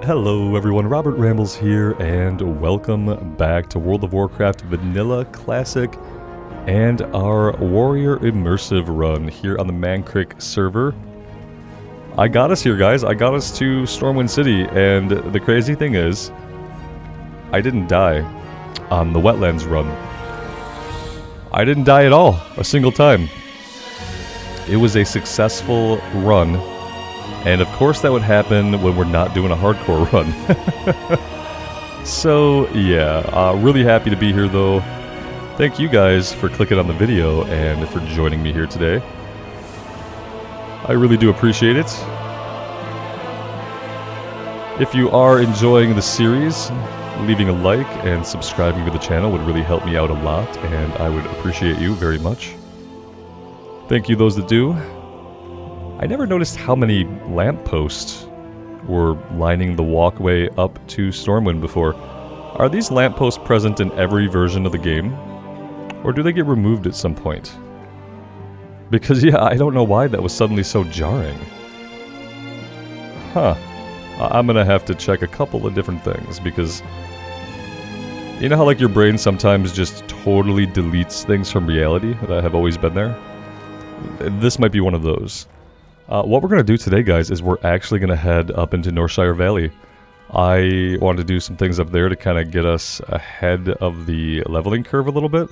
Hello everyone, Robert Rambles here, and welcome back to World of Warcraft Vanilla Classic and our Warrior Immersive run here on the Mankrik server. I got us here, guys. I got us to Stormwind City, and the crazy thing is, I didn't die on the Wetlands run. I didn't die at all, a single time. It was a successful run. And of course that would happen when we're not doing a hardcore run. So yeah, really happy to be here though. Thank you guys for clicking on the video and for joining me here today. I really do appreciate it. If you are enjoying the series, leaving a like and subscribing to the channel would really help me out a lot, and I would appreciate you very much. Thank you those that do. I never noticed how many lampposts were lining the walkway up to Stormwind before. Are these lampposts present in every version of the game? Or do they get removed at some point? Because yeah, I don't know why that was suddenly so jarring. Huh. I'm gonna have to check a couple of different things, because you know how like your brain sometimes just totally deletes things from reality that have always been there? This might be one of those. What we're going to do today, guys, is we're actually going to head up into Northshire Valley. I want to do some things up there to kind of get us ahead of the leveling curve a little bit.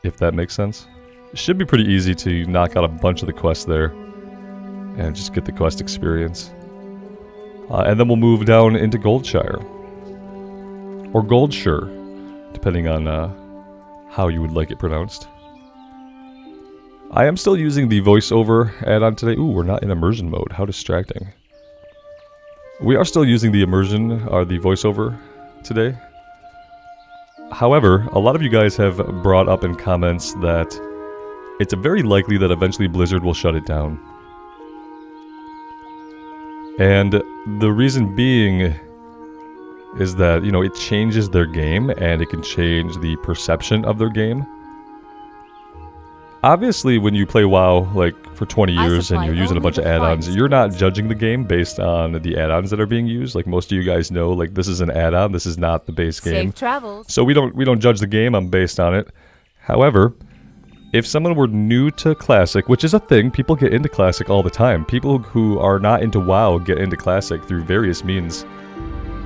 If that makes sense. It should be pretty easy to knock out a bunch of the quests there. And just get the quest experience. And then we'll move down into Goldshire. Or Goldshire, depending on how you would like it pronounced. I am still using the voiceover add-on today. Ooh, we're not in immersion mode. How distracting. We are still using the immersion, or the voiceover today. However, a lot of you guys have brought up in comments that it's very likely that eventually Blizzard will shut it down. And the reason being is that, you know, it changes their game and it can change the perception of their game. Obviously, when you play WoW, like, for 20 years and you're using a bunch of add-ons, you're not judging the game based on the add-ons that are being used. Like, most of you guys know, like, this is an add-on, this is not the base game. Safe travels. So we don't judge the game based on it. However, if someone were new to Classic, which is a thing, people get into Classic all the time. People who are not into WoW get into Classic through various means.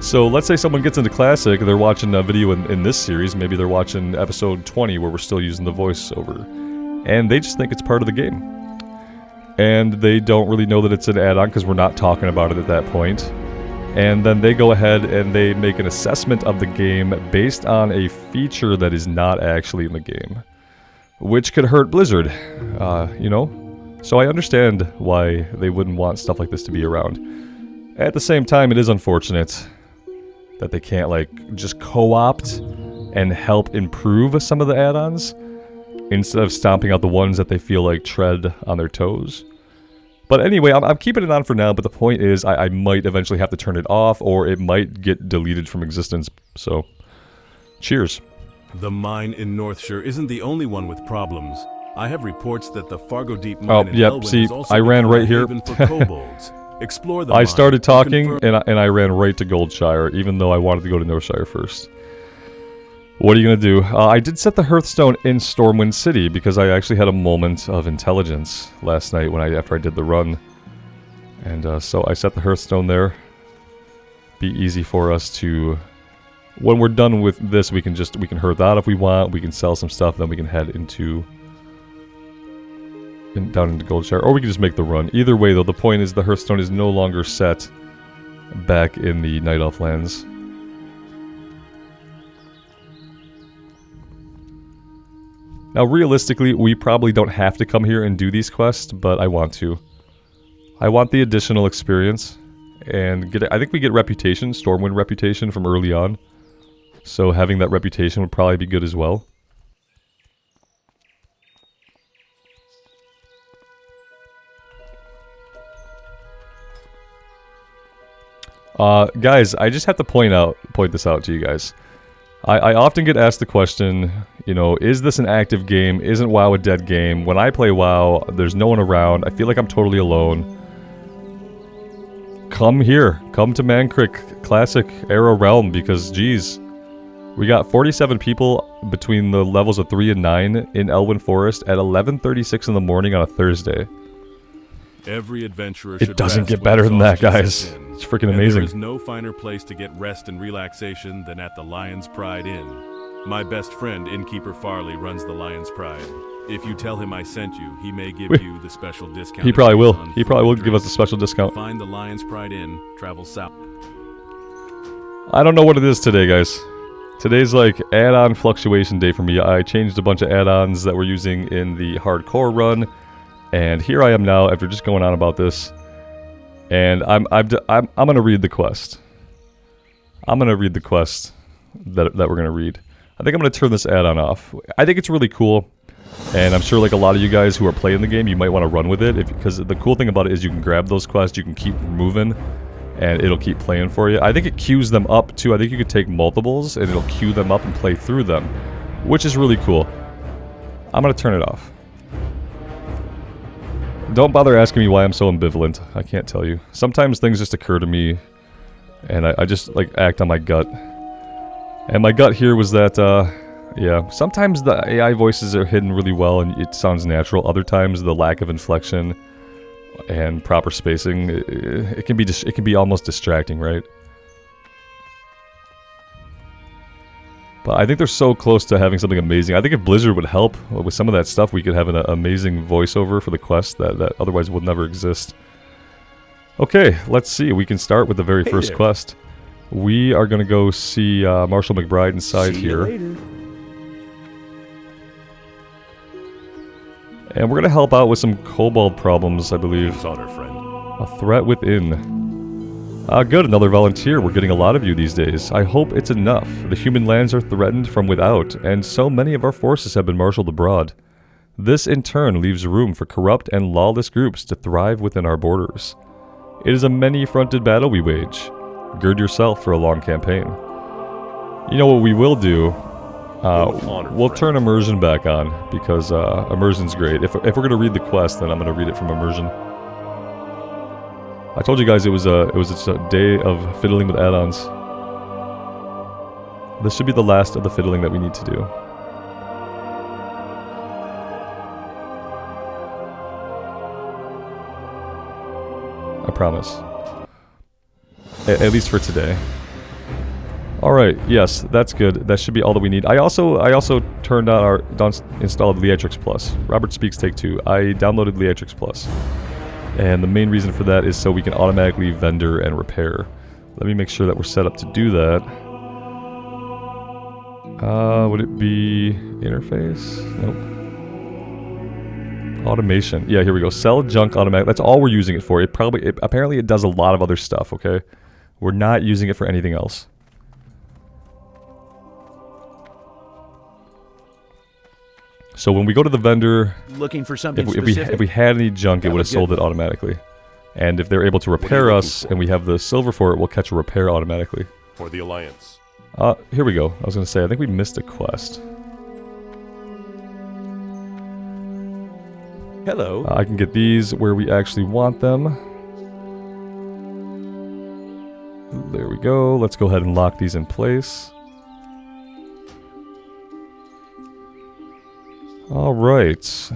So let's say someone gets into Classic, they're watching a video in this series, maybe they're watching episode 20 where we're still using the voiceover. And they just think it's part of the game. And they don't really know that it's an add-on because we're not talking about it at that point. And then they go ahead and they make an assessment of the game based on a feature that is not actually in the game. Which could hurt Blizzard, you know? So I understand why they wouldn't want stuff like this to be around. At the same time, it is unfortunate that they can't, like, just co-opt and help improve some of the add-ons, instead of stomping out the ones that they feel like tread on their toes. But anyway, I'm keeping it on for now, but the point is I might eventually have to turn it off, or it might get deleted from existence. So, cheers. The mine in Northshire isn't the only one with problems. I have reports that the Fargo Deep mine in Elwyn see, is also I ran right here. for kobolds. Explore the I mine started talking, confirm- and I ran right to Goldshire, even though I wanted to go to Northshire first. What are you going to do? I did set the Hearthstone in Stormwind City because I actually had a moment of intelligence last night after I did the run. And so I set the Hearthstone there. Be easy for us to... When we're done with this, we can hearth out if we want. We can sell some stuff, then we can head down into Goldshire. Or we can just make the run. Either way, though, the point is the Hearthstone is no longer set back in the Night Elf lands. Now, realistically, we probably don't have to come here and do these quests, but I want to. I want the additional experience, and I think we get reputation, Stormwind reputation from early on. So having that reputation would probably be good as well. Guys, I just have to point this out to you guys. I often get asked the question, you know, is this an active game? Isn't WoW a dead game? When I play WoW, there's no one around. I feel like I'm totally alone. come here. Come to Mankrik Classic Era Realm because, geez, we got 47 people between the levels of 3 and 9 in Elwyn Forest at 11:36 in the morning on a Thursday. Every adventurer it doesn't get better than that, guys. It's freaking amazing. There is no finer place to get rest and relaxation than at the Lion's Pride Inn. My best friend, Innkeeper Farley, runs the Lion's Pride. If you tell him I sent you, he may give you the special discount. He probably will. He probably will give us a special discount. Find the Lion's Pride Inn, travel south. I don't know what it is today, guys. Today's like add-on fluctuation day for me. I changed a bunch of add-ons that we're using in the hardcore run, and here I am now after just going on about this. And I'm gonna read the quest. I'm gonna read the quest that we're gonna read. I think I'm gonna turn this add-on off. I think it's really cool, and I'm sure like a lot of you guys who are playing the game, you might want to run with it because the cool thing about it is you can grab those quests, you can keep moving, and it'll keep playing for you. I think it queues them up too. I think you could take multiples and it'll queue them up and play through them, which is really cool. I'm gonna turn it off. Don't bother asking me why I'm so ambivalent. I can't tell you. Sometimes things just occur to me and I just like act on my gut. And my gut here was that, yeah, sometimes the AI voices are hidden really well and it sounds natural. Other times the lack of inflection and proper spacing, it can be almost distracting, right? But I think they're so close to having something amazing. I think if Blizzard would help with some of that stuff, we could have an amazing voiceover for the quest that otherwise would never exist. Okay, let's see. We can start with the very first quest. We are going to go see Marshall McBride inside here. And we're going to help out with some kobold problems, I believe. A threat within. Good, another volunteer. We're getting a lot of you these days. I hope it's enough. The human lands are threatened from without, and so many of our forces have been marshaled abroad. This, in turn, leaves room for corrupt and lawless groups to thrive within our borders. It is a many-fronted battle we wage. Gird yourself for a long campaign. You know what we will do? We'll turn Immersion back on, because Immersion's great. If we're going to read the quest, then I'm going to read it from Immersion. I told you guys it was a day of fiddling with add-ons. This should be the last of the fiddling that we need to do. I promise. At least for today. Alright, yes, that's good. That should be all that we need. I also turned on installed Leatrix Plus. Robert Speaks Take 2. I downloaded Leatrix Plus. And the main reason for that is so we can automatically vendor and repair. Let me make sure that we're set up to do that. Would it be interface? Nope. Automation. Yeah, here we go. Sell junk automatic. That's all we're using it for. Apparently it does a lot of other stuff, okay? We're not using it for anything else. So when we go to the vendor, looking for something if we had any junk, it would have sold it automatically. And if they're able to repair us and we have the silver for it, we'll catch a repair automatically. For the Alliance. Here we go. I was going to say, I think we missed a quest. Hello. I can get these where we actually want them. There we go. Let's go ahead and lock these in place. Alright.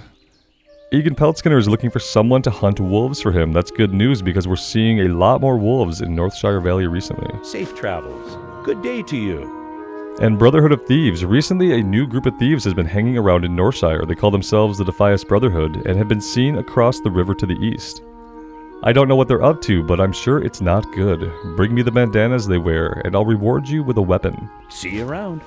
Egan Peltskinner is looking for someone to hunt wolves for him. That's good news because we're seeing a lot more wolves in Northshire Valley recently. Safe travels. Good day to you. And Brotherhood of Thieves. Recently, a new group of thieves has been hanging around in Northshire. They call themselves the Defias Brotherhood and have been seen across the river to the east. I don't know what they're up to, but I'm sure it's not good. Bring me the bandanas they wear, and I'll reward you with a weapon. See you around.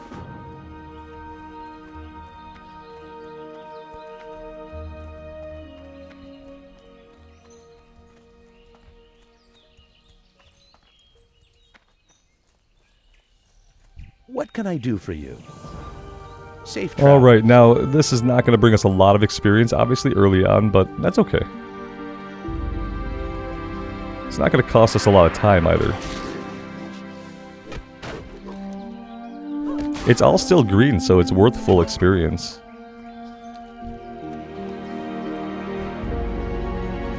What can I do for you? Safe travel. Alright, now this is not going to bring us a lot of experience, obviously early on, but that's okay. It's not going to cost us a lot of time either. It's all still green, so it's worth full experience.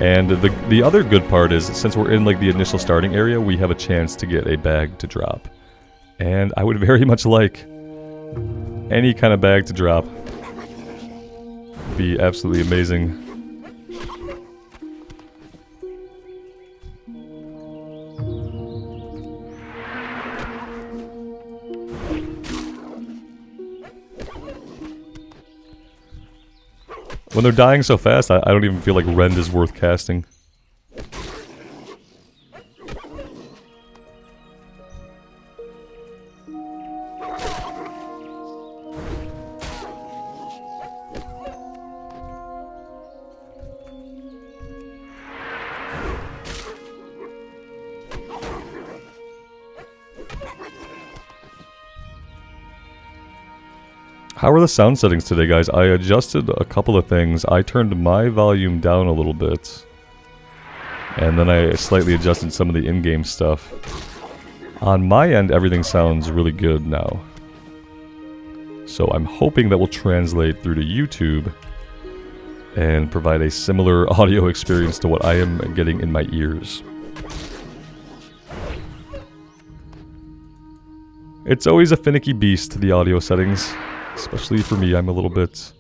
And the other good part is, since we're in like the initial starting area, we have a chance to get a bag to drop. And I would very much like any kind of bag to drop. Be absolutely amazing. When they're dying so fast, I don't even feel like Rend is worth casting. How are the sound settings today, guys? I adjusted a couple of things. I turned my volume down a little bit. And then I slightly adjusted some of the in-game stuff. On my end, everything sounds really good now. So I'm hoping that will translate through to YouTube and provide a similar audio experience to what I am getting in my ears. It's always a finicky beast, the audio settings. Especially for me, I'm a little bit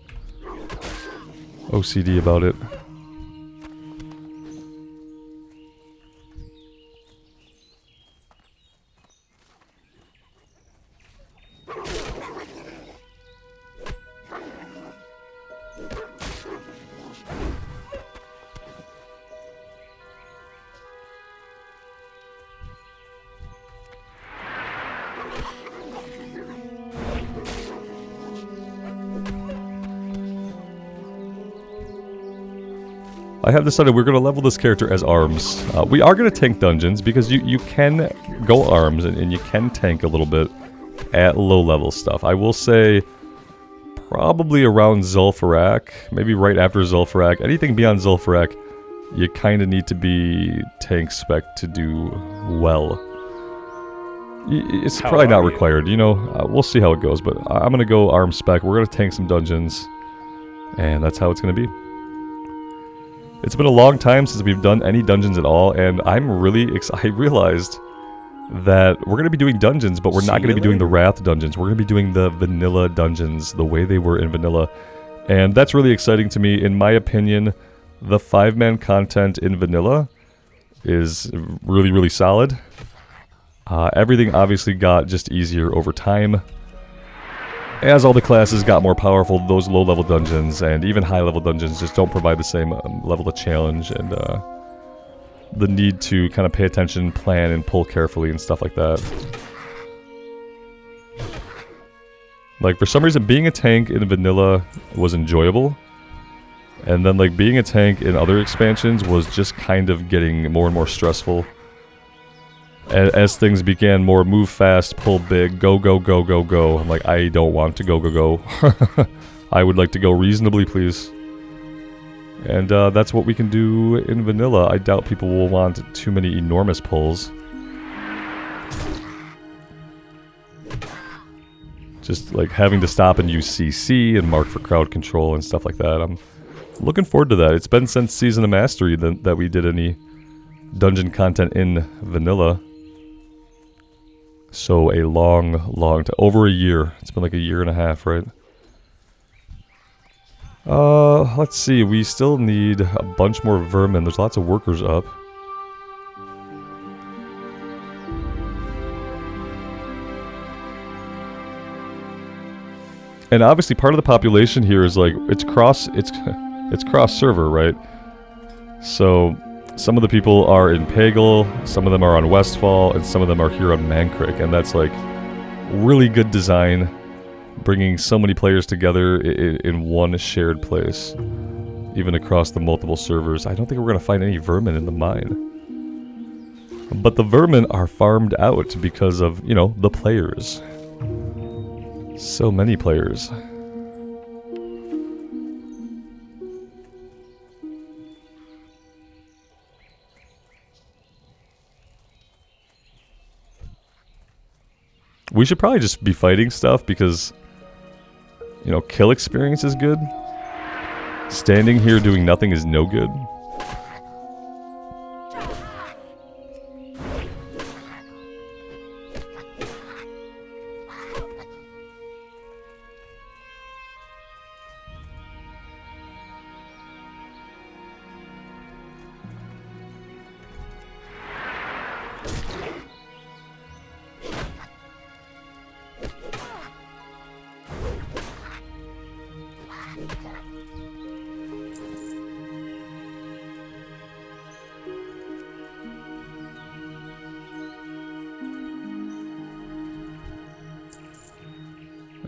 OCD about it. I have decided we're going to level this character as arms. We are going to tank dungeons because you can go arms and you can tank a little bit at low level stuff. I will say probably around Zul'Farrak, maybe right after Zul'Farrak. Anything beyond Zul'Farrak, you kind of need to be tank spec to do well. It's probably not required, you know. We'll see how it goes, but I'm going to go arm spec. We're going to tank some dungeons, and that's how it's going to be. It's been a long time since we've done any dungeons at all, and I'm really excited. I realized that we're going to be doing dungeons, but we're not going to be doing the Wrath dungeons. We're going to be doing the vanilla dungeons, the way they were in vanilla. And that's really exciting to me. In my opinion, the 5-man content in vanilla is really, really solid. Everything obviously got just easier over time. As all the classes got more powerful, those low-level dungeons and even high-level dungeons just don't provide the same level of challenge and the need to kind of pay attention, plan, and pull carefully and stuff like that. Like, for some reason, being a tank in vanilla was enjoyable, and then, like, being a tank in other expansions was just kind of getting more and more stressful. As things began more move fast, pull big, go, go, go, go, go. I'm like, I don't want to go, go, go. I would like to go reasonably, please. And that's what we can do in vanilla. I doubt people will want too many enormous pulls. Just like having to stop and use CC and mark for crowd control and stuff like that. I'm looking forward to that. It's been since Season of Mastery that we did any dungeon content in vanilla. So a long time. Over a year. It's been like a year and a half, right? Let's see. We still need a bunch more vermin. There's lots of workers up. And obviously part of the population here is like, it's cross server, right? So some of the people are in Pagel, some of them are on Westfall, and some of them are here on Mankrik, and that's like really good design, bringing so many players together in one shared place, even across the multiple servers. I don't think we're going to find any vermin in the mine. But the vermin are farmed out because of, you know, the players. So many players. We should probably just be fighting stuff because, you know, kill experience is good. Standing here doing nothing is no good.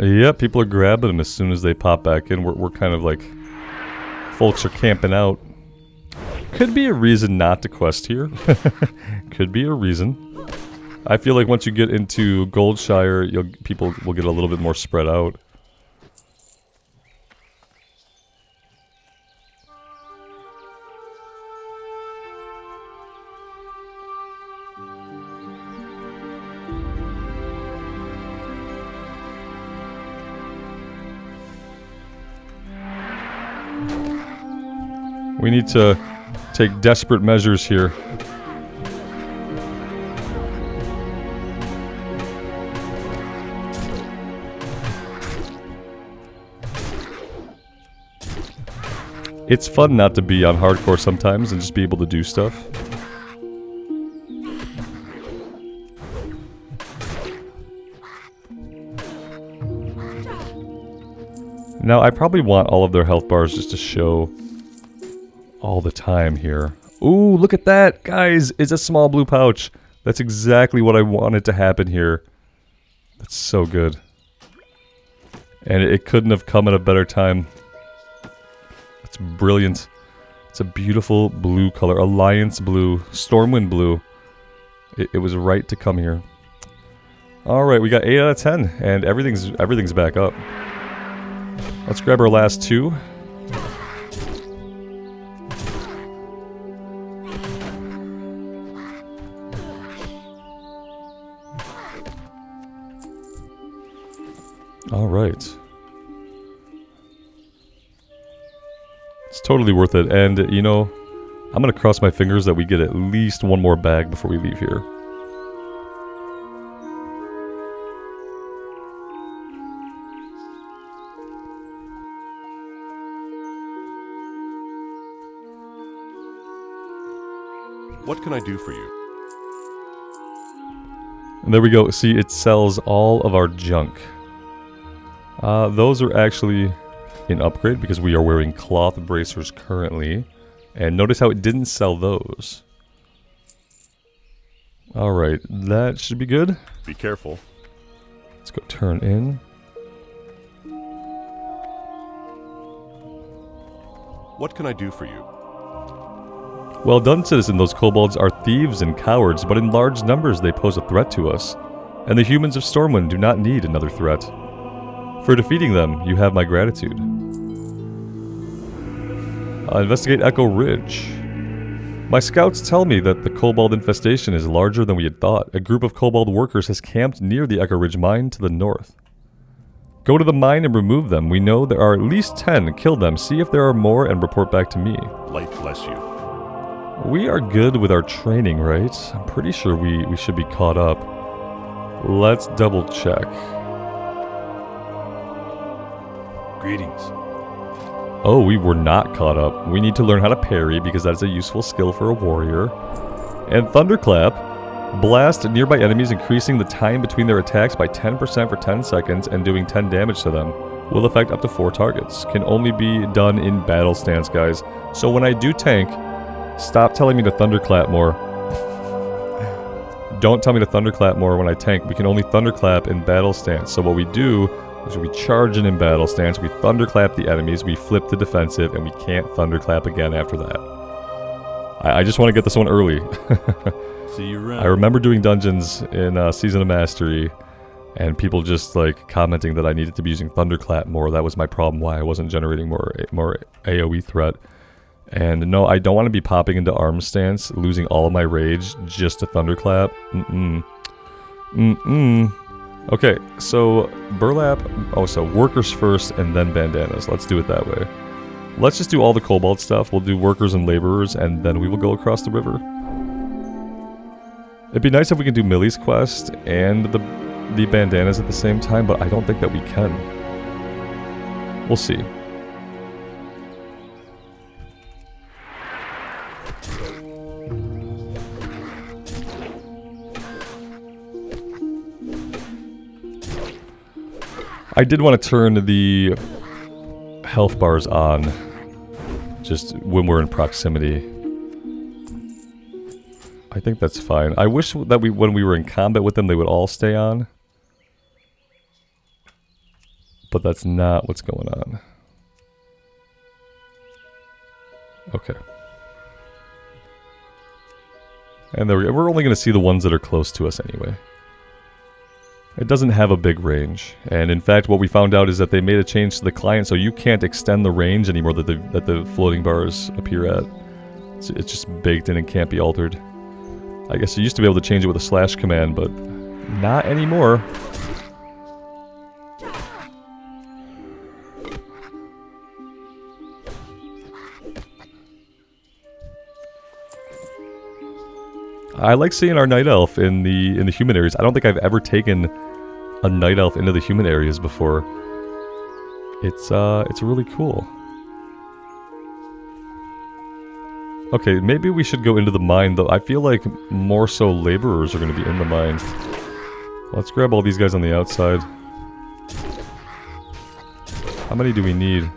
Yep, people are grabbing them as soon as they pop back in. We're kind of like... Folks are camping out. Could be a reason not to quest here. Could be a reason. I feel like once you get into Goldshire, people will get a little bit more spread out. We need to take desperate measures here. It's fun not to be on hardcore sometimes and just be able to do stuff. Now, I probably want all of their health bars just to show all the time here. Ooh, look at that, guys! It's a small blue pouch. That's exactly what I wanted to happen here. That's so good. And it couldn't have come at a better time. It's brilliant. It's a beautiful blue color. Alliance blue. Stormwind blue. It was right to come here. Alright, we got 8 out of 10. And everything's back up. Let's grab our last 2. Alright. It's totally worth it, and you know, I'm gonna cross my fingers that we get at least one more bag before we leave here. What can I do for you? And there we go. See, it sells all of our junk. Those are actually an upgrade because we are wearing cloth bracers currently. And notice how it didn't sell those. Alright, that should be good. Be careful. Let's go turn in. What can I do for you? Well done, citizen. Those kobolds are thieves and cowards, but in large numbers they pose a threat to us. And the humans of Stormwind do not need another threat. For defeating them, you have my gratitude. Investigate Echo Ridge. My scouts tell me that the kobold infestation is larger than we had thought. A group of kobold workers has camped near the Echo Ridge mine to the north. Go to the mine and remove them. We know there are at least 10. Kill them, see if there are more, and report back to me. Light bless you. We are good with our training, right? I'm pretty sure we should be caught up. Let's double check. Greetings. Oh, we were not caught up. We need to learn how to parry because that is a useful skill for a warrior. And Thunderclap. Blast nearby enemies, increasing the time between their attacks by 10% for 10 seconds and doing 10 damage to them. Will affect up to 4 targets. Can only be done in battle stance, guys. So when I do tank, stop telling me to Thunderclap more. Don't tell me to Thunderclap more when I tank. We can only Thunderclap in battle stance. So what we do is we charge in battle stance, we Thunderclap the enemies, we flip the defensive, and we can't Thunderclap again after that. I just want to get this one early. See you around. I remember doing dungeons in Season of Mastery, and people just like commenting that I needed to be using Thunderclap more. That was my problem, why I wasn't generating more AoE threat. And no, I don't want to be popping into arm stance, losing all of my rage just to Thunderclap. Okay, so burlap, so workers first and then bandanas. Let's do it that way. Let's just do all the kobold stuff. We'll do workers and laborers and then we will go across the river. It'd be nice if we could do Millie's quest and the bandanas at the same time, but I don't think that we can. We'll see. I did want to turn the health bars on just when we're in proximity. I think that's fine. I wish that when we were in combat with them, they would all stay on. But that's not what's going on. Okay. And there we go. We're only going to see the ones that are close to us anyway. It doesn't have a big range. And in fact, what we found out is that they made a change to the client, so you can't extend the range anymore that the floating bars appear at. It's just baked in and can't be altered. I guess you used to be able to change it with a slash command, but not anymore. I like seeing our night elf in the human areas. I don't think I've ever taken a night elf into the human areas before. It's really cool. Okay, maybe we should go into the mine, though. I feel like more so laborers are going to be in the mine. Let's grab all these guys on the outside. How many do we need?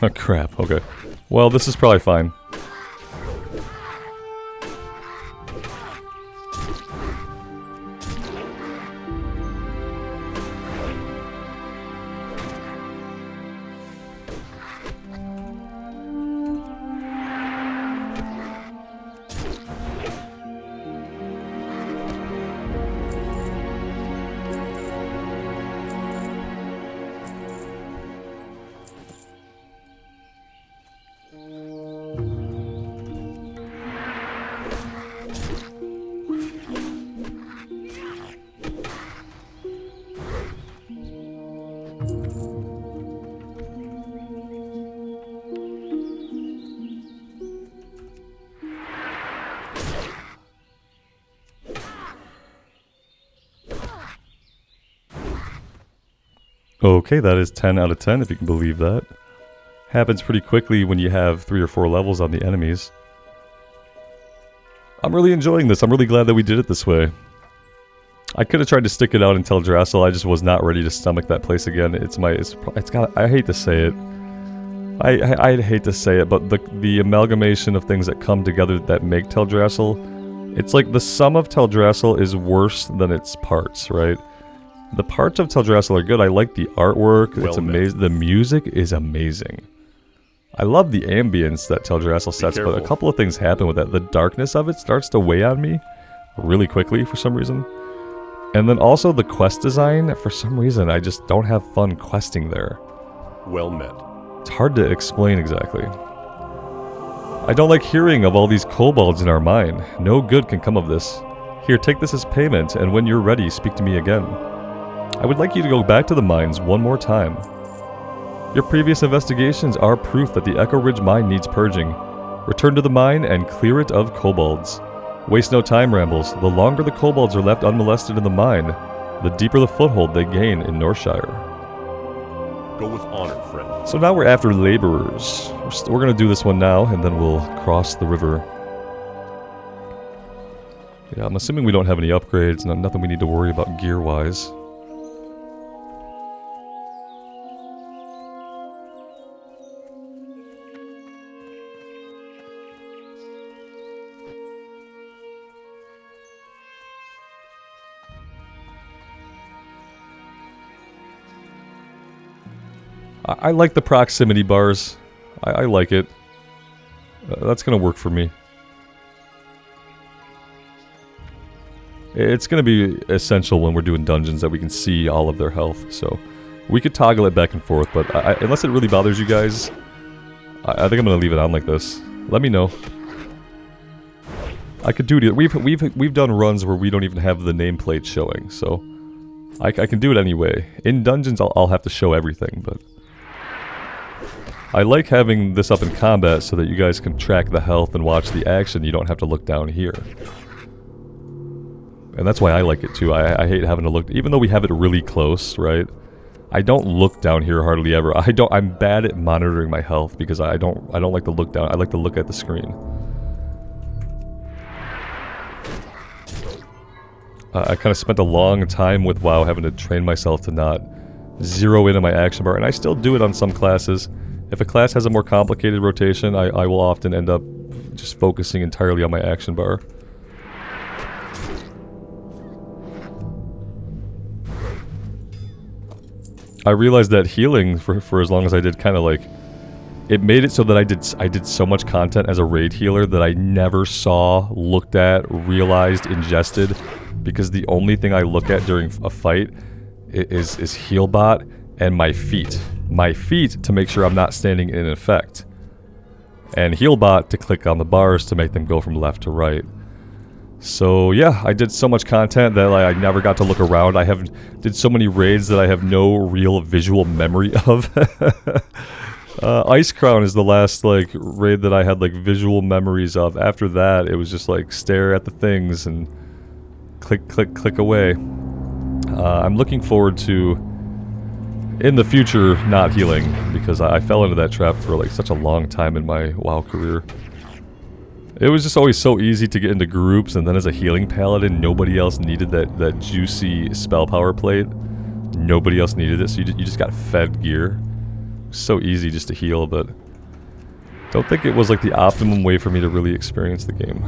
Oh crap, okay. Well, this is probably fine. Okay, that is 10 out of 10, if you can believe that. Happens pretty quickly when you have 3 or 4 levels on the enemies. I'm really enjoying this. I'm really glad that we did it this way. I could have tried to stick it out in Teldrassil. I just was not ready to stomach that place again. It's got. I hate to say it. I hate to say it, but the amalgamation of things that come together that make Teldrassil, it's like the sum of Teldrassil is worse than its parts, right? The parts of Teldrassil are good. I like the artwork. It's amazing. The music is amazing. I love the ambience that Teldrassil sets, but a couple of things happen with that. The darkness of it starts to weigh on me really quickly for some reason. And then also the quest design, for some reason, I just don't have fun questing there. Well met. It's hard to explain exactly. I don't like hearing of all these kobolds in our mine. No good can come of this. Here, take this as payment, and when you're ready, speak to me again. I would like you to go back to the mines one more time. Your previous investigations are proof that the Echo Ridge mine needs purging. Return to the mine and clear it of kobolds. Waste no time, Rambles. The longer the kobolds are left unmolested in the mine, the deeper the foothold they gain in Northshire. Go with honor, friend. So now we're after laborers. We're going to do this one now, and then we'll cross the river. Yeah, I'm assuming we don't have any upgrades, nothing we need to worry about gear-wise. I like the proximity bars. I like it. That's going to work for me. It's going to be essential when we're doing dungeons that we can see all of their health. So we could toggle it back and forth, but unless it really bothers you guys, I think I'm going to leave it on like this. Let me know. I could do it. We've done runs where we don't even have the nameplate showing, so I can do it anyway. In dungeons, I'll have to show everything, but I like having this up in combat so that you guys can track the health and watch the action. You don't have to look down here. And that's why I like it too. I hate having to look, even though we have it really close, right? I don't look down here hardly ever. I'm bad at monitoring my health because I don't like to look down. I like to look at the screen. I kind of spent a long time with WoW having to train myself to not zero in on my action bar, and I still do it on some classes. If a class has a more complicated rotation, I will often end up just focusing entirely on my action bar. I realized that healing for as long as I did kind of like, it made it so that I did so much content as a raid healer that I never saw, looked at, realized, ingested, because the only thing I look at during a fight is healbot and my feet. My feet to make sure I'm not standing in effect. And healbot to click on the bars to make them go from left to right. So yeah, I did so much content that like, I never got to look around. I did so many raids that I have no real visual memory of. Ice Crown is the last like raid that I had like visual memories of. After that, it was just like stare at the things and click, click, click away. I'm looking forward to, in the future, not healing, because I fell into that trap for like such a long time in my WoW career. It was just always so easy to get into groups, and then as a healing paladin, nobody else needed that juicy spell power plate. Nobody else needed it, so you just got fed gear. So easy just to heal, but don't think it was like the optimum way for me to really experience the game.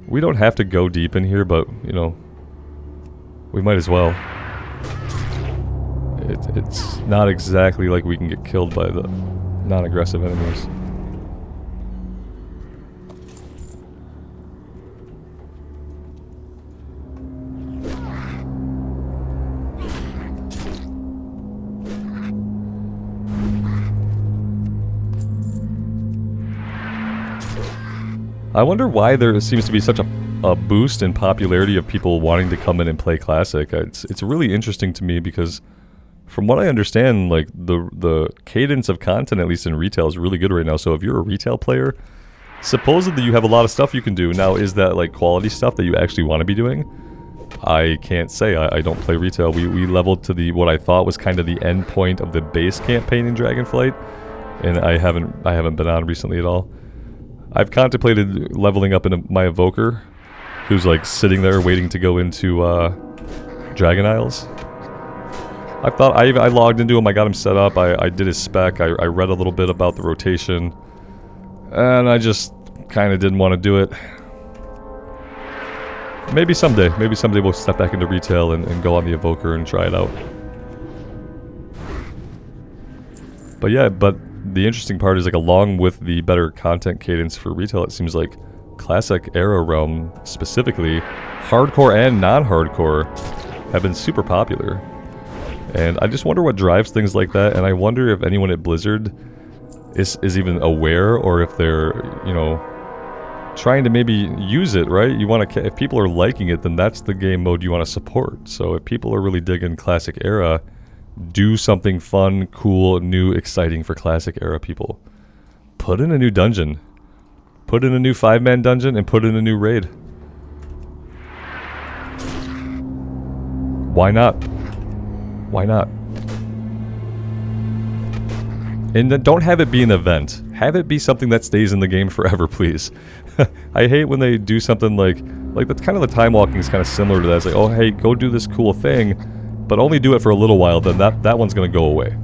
We don't have to go deep in here, but, you know, we might as well. It's not exactly like we can get killed by the non-aggressive enemies. I wonder why there seems to be such a boost in popularity of people wanting to come in and play Classic. It's really interesting to me because from what I understand, like the cadence of content, at least in retail, is really good right now. So if you're a retail player, supposedly you have a lot of stuff you can do. Now, is that like quality stuff that you actually want to be doing? I can't say. I don't play retail. We leveled to what I thought was kind of the end point of the base campaign in Dragonflight, and I haven't been on recently at all. I've contemplated leveling up into my Evoker, who's like sitting there waiting to go into Dragon Isles. I logged into him, I got him set up, I did his spec, I read a little bit about the rotation, and I just kind of didn't want to do it. Maybe someday we'll step back into retail and go on the Evoker and try it out. But yeah, the interesting part is like along with the better content cadence for retail, it seems like Classic Era Realm specifically, hardcore and non-hardcore, have been super popular. And I just wonder what drives things like that, and I wonder if anyone at Blizzard is even aware, or if they're, you know, trying to maybe use it, right? You want to, if people are liking it, then that's the game mode you want to support. So if people are really digging Classic Era, do something fun, cool, new, exciting for Classic Era people. Put in a new dungeon. Put in a new 5-man dungeon and put in a new raid. Why not? Why not? And then don't have it be an event. Have it be something that stays in the game forever, please. I hate when they do something like that's kind of the time walking is kind of similar to that. It's like, oh hey, go do this cool thing, but only do it for a little while, then that one's gonna go away.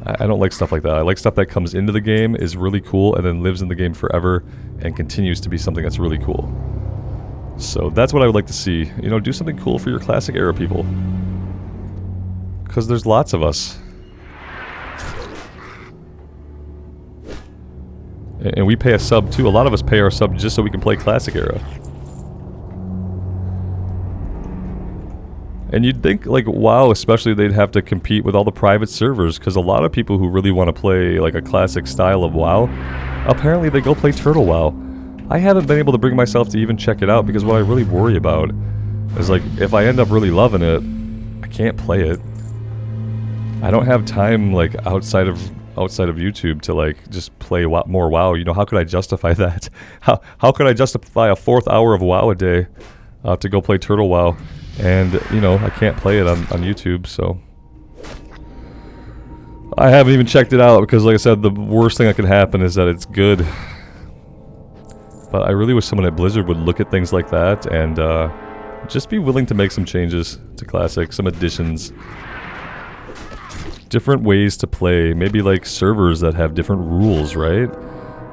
I don't like stuff like that. I like stuff that comes into the game, is really cool, and then lives in the game forever, and continues to be something that's really cool. So that's what I would like to see. You know, do something cool for your Classic Era people. Because there's lots of us. And we pay a sub too. A lot of us pay our sub just so we can play Classic Era. And you'd think, like, WoW especially, they'd have to compete with all the private servers, because a lot of people who really want to play, like, a classic style of WoW, apparently they go play Turtle WoW. I haven't been able to bring myself to even check it out, because what I really worry about is, like, if I end up really loving it, I can't play it. I don't have time, like, outside of YouTube to, like, just play more WoW. You know, how could I justify that? How could I justify a 4th hour of WoW a day to go play Turtle WoW? And, you know, I can't play it on YouTube, so I haven't even checked it out, because like I said, the worst thing that could happen is that it's good. But I really wish someone at Blizzard would look at things like that and Just be willing to make some changes to Classic, some additions. Different ways to play, maybe like servers that have different rules, right?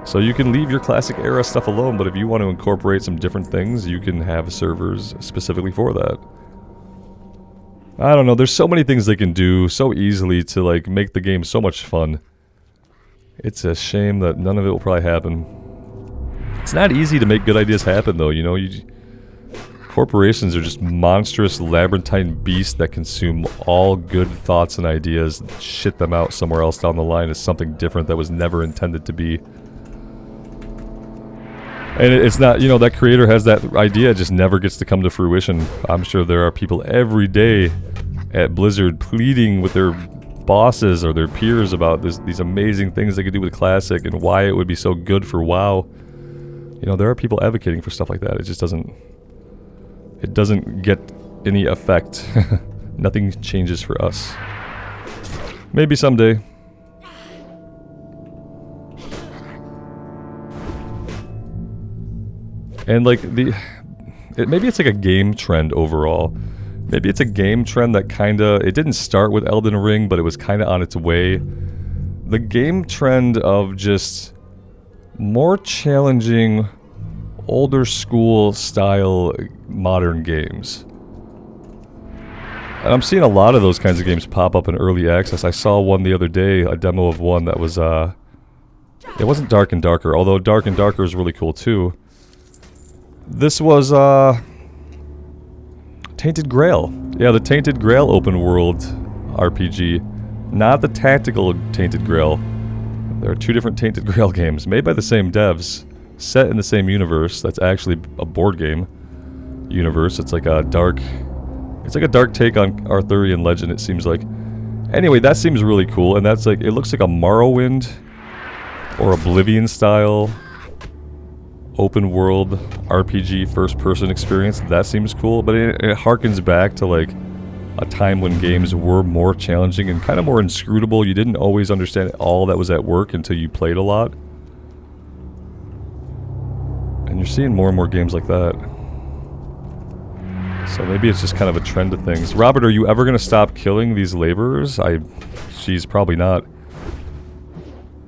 So you can leave your Classic era stuff alone, but if you want to incorporate some different things, you can have servers specifically for that. I don't know, there's so many things they can do so easily to like make the game so much fun. It's a shame that none of it will probably happen. It's not easy to make good ideas happen though, you know, corporations are just monstrous labyrinthine beasts that consume all good thoughts and ideas and shit them out somewhere else down the line as something different that was never intended to be. And it's not, you know, that creator has that idea, it just never gets to come to fruition. I'm sure there are people every day at Blizzard pleading with their bosses or their peers about these amazing things they could do with Classic and why it would be so good for WoW. You know, there are people advocating for stuff like that. It just doesn't get any effect. Nothing changes for us. Maybe someday. And like maybe it's like a game trend overall. Maybe it's a game trend that it didn't start with Elden Ring, but it was kinda on its way. The game trend of just more challenging, older school style modern games. And I'm seeing a lot of those kinds of games pop up in early access. I saw one the other day, a demo of one that was, it wasn't Dark and Darker, although Dark and Darker is really cool too. This was, Tainted Grail. Yeah, the Tainted Grail open world RPG. Not the tactical Tainted Grail. There are two different Tainted Grail games, made by the same devs, set in the same universe. That's actually a board game universe. It's like a dark take on Arthurian legend, it seems like. Anyway, that seems really cool, and that's like, it looks like a Morrowind or Oblivion style open world RPG first person experience. That seems cool, but it harkens back to like a time when games were more challenging and kind of more inscrutable. You didn't always understand all that was at work until you played a lot. And you're seeing more and more games like that. So maybe it's just kind of a trend of things. Robert, are you ever going to stop killing these laborers? She's probably not.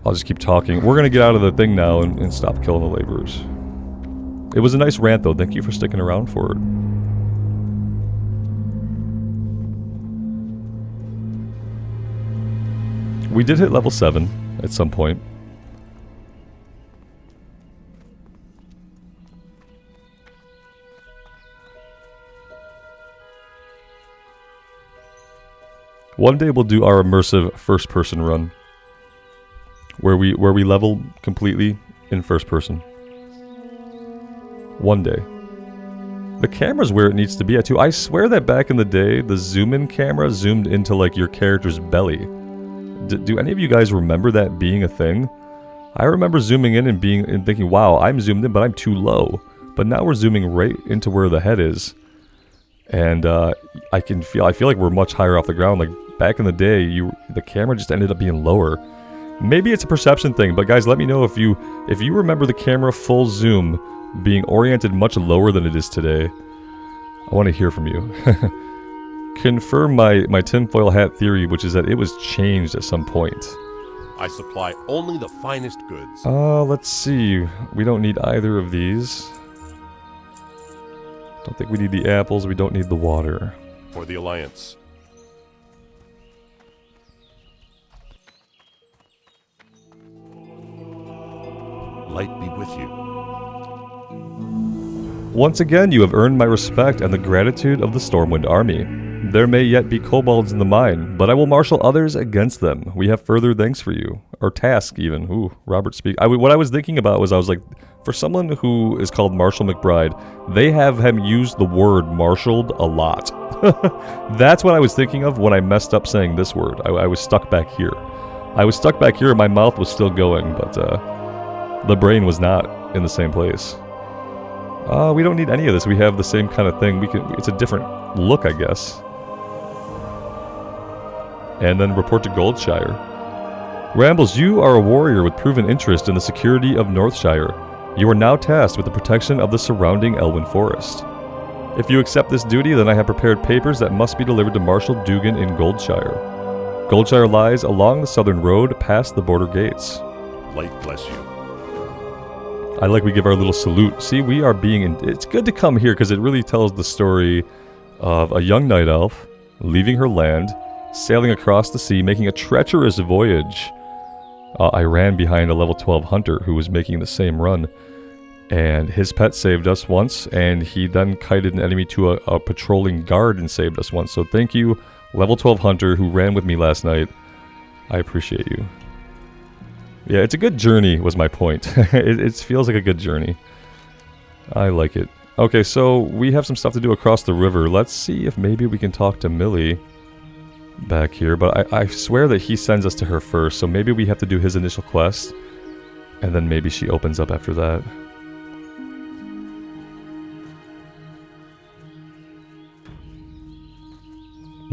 I'll just keep talking. We're going to get out of the thing now and stop killing the laborers. It was a nice rant though. Thank you for sticking around for it. We did hit level 7 at some point. One day we'll do our immersive first-person run, where we level completely in first person. One day. The camera's where it needs to be at too. I swear that back in the day, the zoom-in camera zoomed into like your character's belly. Do any of you guys remember that being a thing? I remember zooming in and thinking, wow, I'm zoomed in, but I'm too low. But now we're zooming right into where the head is. And I feel like we're much higher off the ground. Like back in the day, the camera just ended up being lower. Maybe it's a perception thing, but guys, let me know if you remember the camera full zoom being oriented much lower than it is today. I want to hear from you. Confirm my tinfoil hat theory, which is that it was changed at some point. I supply only the finest goods. Let's see. We don't need either of these. Don't think we need the apples. We don't need the water. For the Alliance. Light be with you. Once again, you have earned my respect and the gratitude of the Stormwind army. There may yet be kobolds in the mine, but I will marshal others against them. We have further thanks for you. Or task, even. Ooh, Robert speak. What I was thinking about was, I was like, for someone who is called Marshall McBride, they have him use the word marshaled a lot. That's what I was thinking of when I messed up saying this word. I was stuck back here. I was stuck back here and my mouth was still going, but the brain was not in the same place. We don't need any of this. We have the same kind of thing. It's a different look, I guess. And then report to Goldshire. Rambles, you are a warrior with proven interest in the security of Northshire. You are now tasked with the protection of the surrounding Elven Forest. If you accept this duty, then I have prepared papers that must be delivered to Marshal Dugan in Goldshire. Goldshire lies along the southern road past the border gates. Light bless you. I like we give our little salute. See, we are being... It's good to come here because it really tells the story of a young night elf leaving her land, sailing across the sea, making a treacherous voyage. I ran behind a level 12 hunter who was making the same run. And his pet saved us once, and he then kited an enemy to a patrolling guard and saved us once. So thank you, level 12 hunter who ran with me last night. I appreciate you. Yeah, it's a good journey was my point. It feels like a good journey. I like it. Okay, so we have some stuff to do across the river. Let's see if maybe we can talk to Millie back here. But I swear that he sends us to her first, so maybe we have to do his initial quest. And then maybe she opens up after that.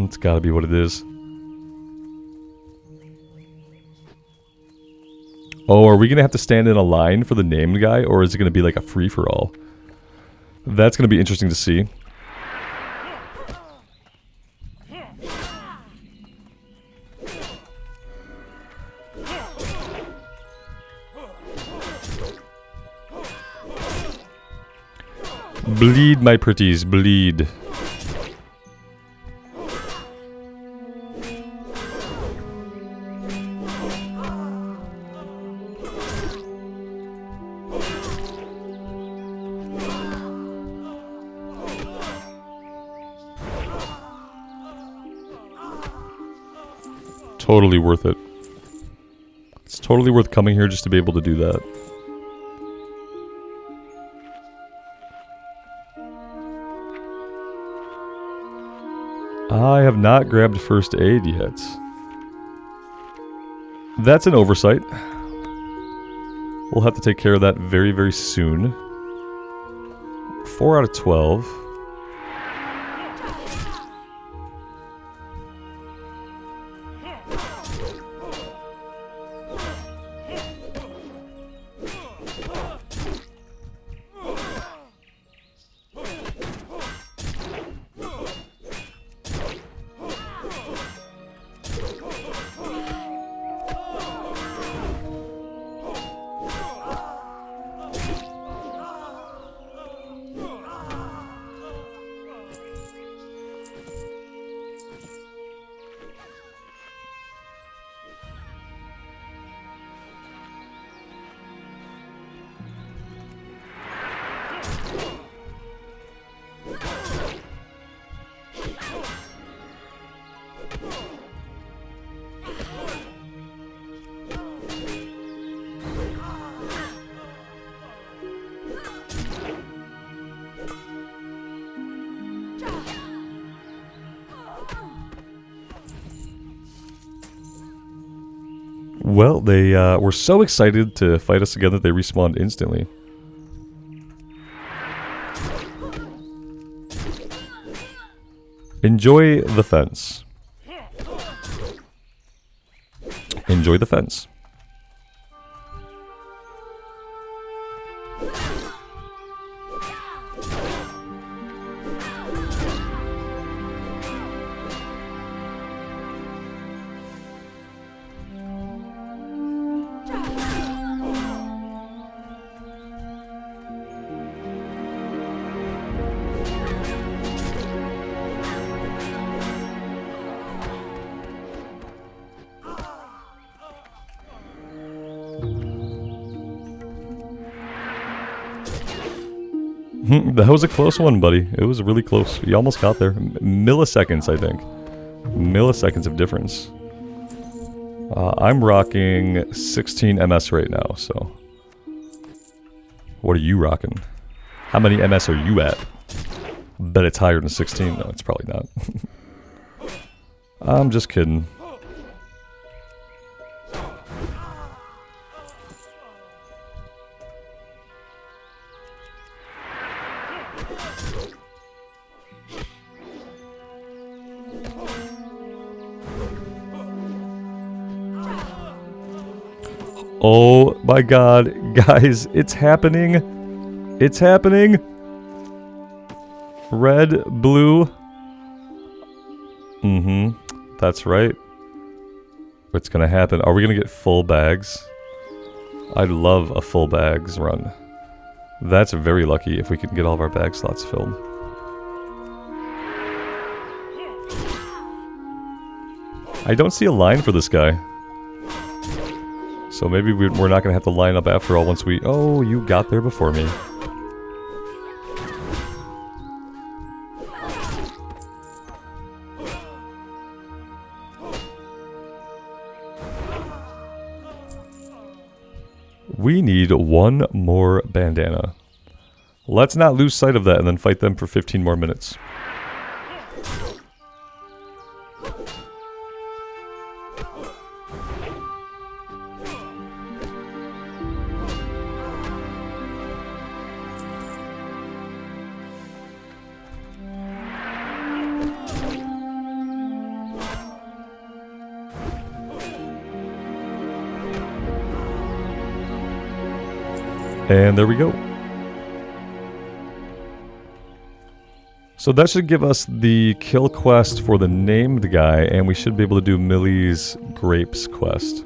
It's gotta be what it is. Oh, are we gonna have to stand in a line for the named guy, or is it gonna be like a free-for-all? That's gonna be interesting to see. Bleed, my pretties, bleed. Totally worth it. It's totally worth coming here just to be able to do that. I have not grabbed first aid yet. That's an oversight. We'll have to take care of that very, very soon. 4 out of 12. Well, they were so excited to fight us again that they respawned instantly. Enjoy the fence. Enjoy the fence. That was a close one, buddy. It was really close. You almost got there. Milliseconds, I think. Milliseconds of difference. I'm rocking 16 MS right now, so... What are you rocking? How many MS are you at? Bet it's higher than 16. No, it's probably not. I'm just kidding. Oh my god, guys, it's happening. It's happening. Red, blue. That's right. What's gonna happen? Are we gonna get full bags? I'd love a full bags run. That's very lucky if we can get all of our bag slots filled. I don't see a line for this guy. So maybe we're not gonna have to line up after all once we... Oh, you got there before me. We need one more bandana. Let's not lose sight of that and then fight them for 15 more minutes. And there we go. So that should give us the kill quest for the named guy, and we should be able to do Millie's Grapes quest.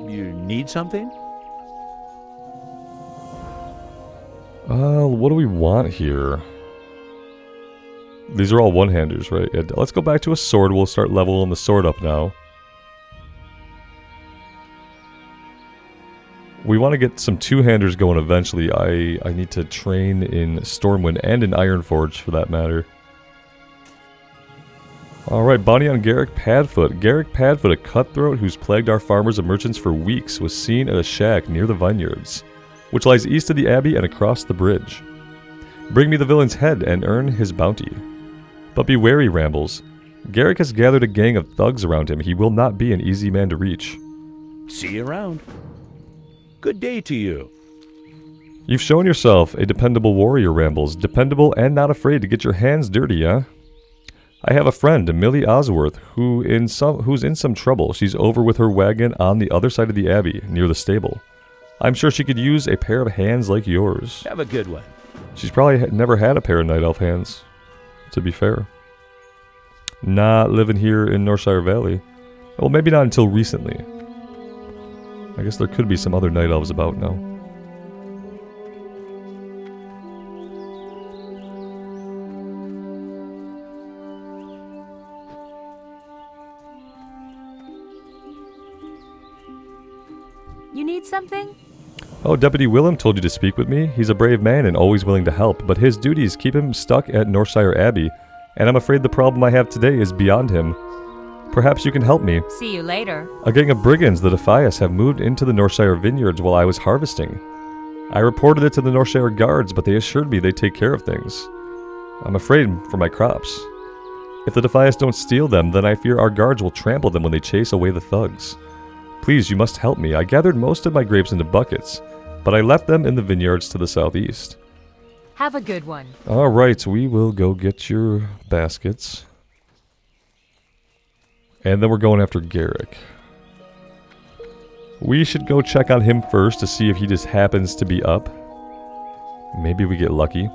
You need something? What do we want here? These are all one-handers, right? Yeah, let's go back to a sword. We'll start leveling the sword up now. We want to get some two-handers going eventually. I need to train in Stormwind and in Ironforge for that matter. Alright, bounty on Garrick Padfoot. Garrick Padfoot, a cutthroat who's plagued our farmers and merchants for weeks, was seen at a shack near the vineyards, which lies east of the abbey and across the bridge. Bring me the villain's head and earn his bounty. But be wary, Rambles. Garrick has gathered a gang of thugs around him. He will not be an easy man to reach. See you around. Good day to you. You've shown yourself a dependable warrior, Rambles. Dependable and not afraid to get your hands dirty, huh? I have a friend, Millie Osworth, who's in some trouble. She's over with her wagon on the other side of the abbey, near the stable. I'm sure she could use a pair of hands like yours. Have a good one. She's probably never had a pair of night elf hands, to be fair. Not living here in Northshire Valley. Well, maybe not until recently. I guess there could be some other night elves about now. You need something? Oh, Deputy Willem told you to speak with me. He's a brave man and always willing to help, but his duties keep him stuck at Northshire Abbey, and I'm afraid the problem I have today is beyond him. Perhaps you can help me. See you later. A gang of brigands, the Defias, have moved into the Northshire vineyards while I was harvesting. I reported it to the Northshire guards, but they assured me they'd take care of things. I'm afraid for my crops. If the Defias don't steal them, then I fear our guards will trample them when they chase away the thugs. Please, you must help me. I gathered most of my grapes into buckets, but I left them in the vineyards to the southeast. Have a good one. Alright, we will go get your baskets. And then we're going after Garrick. We should go check on him first to see if he just happens to be up. Maybe we get lucky.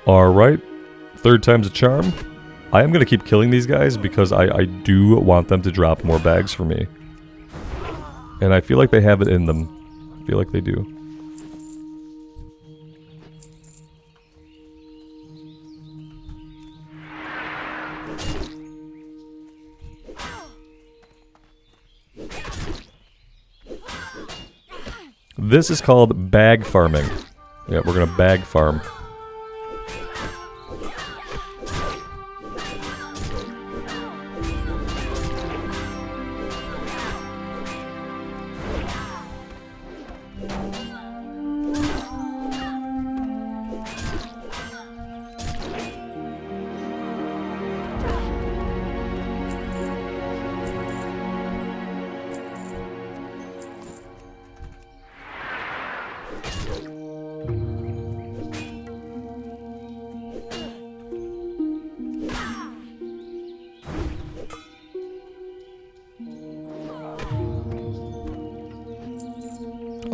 Alright, third time's a charm. I am going to keep killing these guys because I do want them to drop more bags for me. And I feel like they have it in them. I feel like they do. This is called bag farming. Yeah, we're gonna bag farm.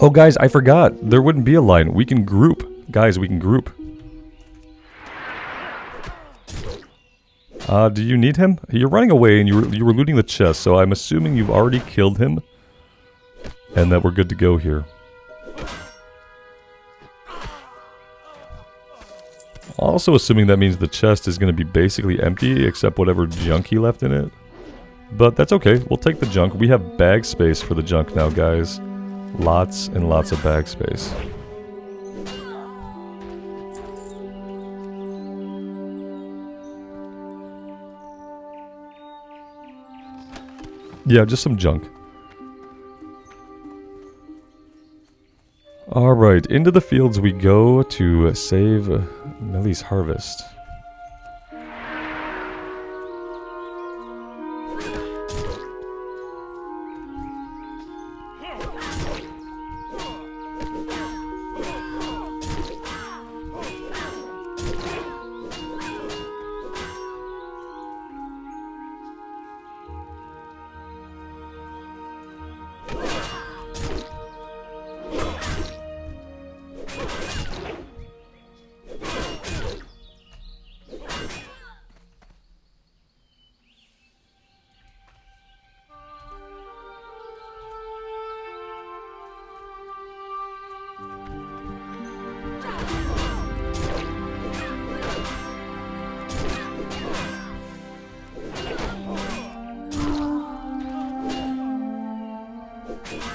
Oh, guys, I forgot. There wouldn't be a line. We can group. Guys, we can group. Do you need him? You're running away and you were looting the chest, so I'm assuming you've already killed him. And that we're good to go here. Also assuming that means the chest is going to be basically empty, except whatever junk he left in it. But that's okay. We'll take the junk. We have bag space for the junk now, guys. Lots and lots of bag space. Yeah, just some junk. Alright, into the fields we go to save Millie's harvest.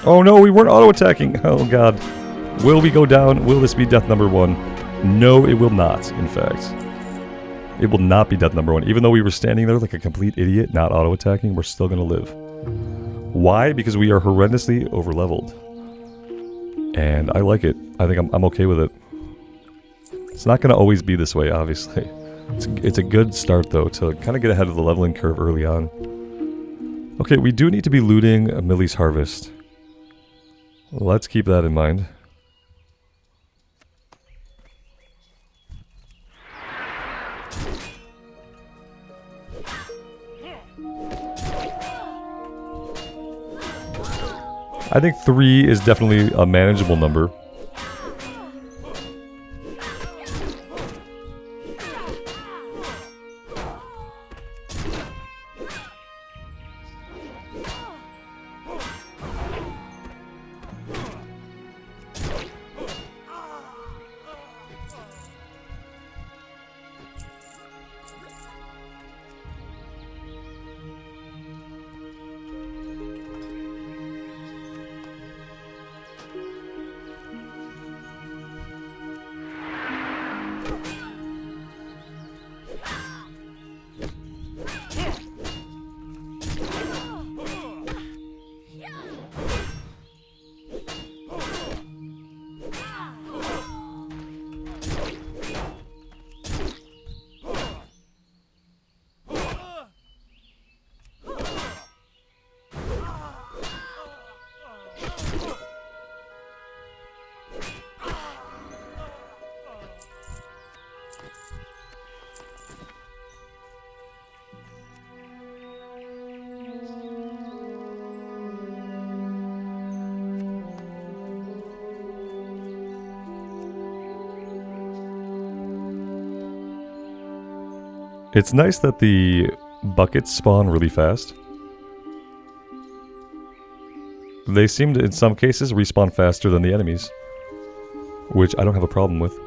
Oh no, we weren't auto-attacking! Oh god. Will we go down? Will this be death number 1? No, it will not, in fact. It will not be death number 1. Even though we were standing there like a complete idiot, not auto-attacking, we're still gonna live. Why? Because we are horrendously over-leveled. And I like it. I think I'm okay with it. It's not gonna always be this way, obviously. It's a good start, though, to kind of get ahead of the leveling curve early on. Okay, we do need to be looting Millie's harvest. Let's keep that in mind. I think 3 is definitely a manageable number. It's nice that the buckets spawn really fast. They seem to, in some cases, respawn faster than the enemies, which I don't have a problem with.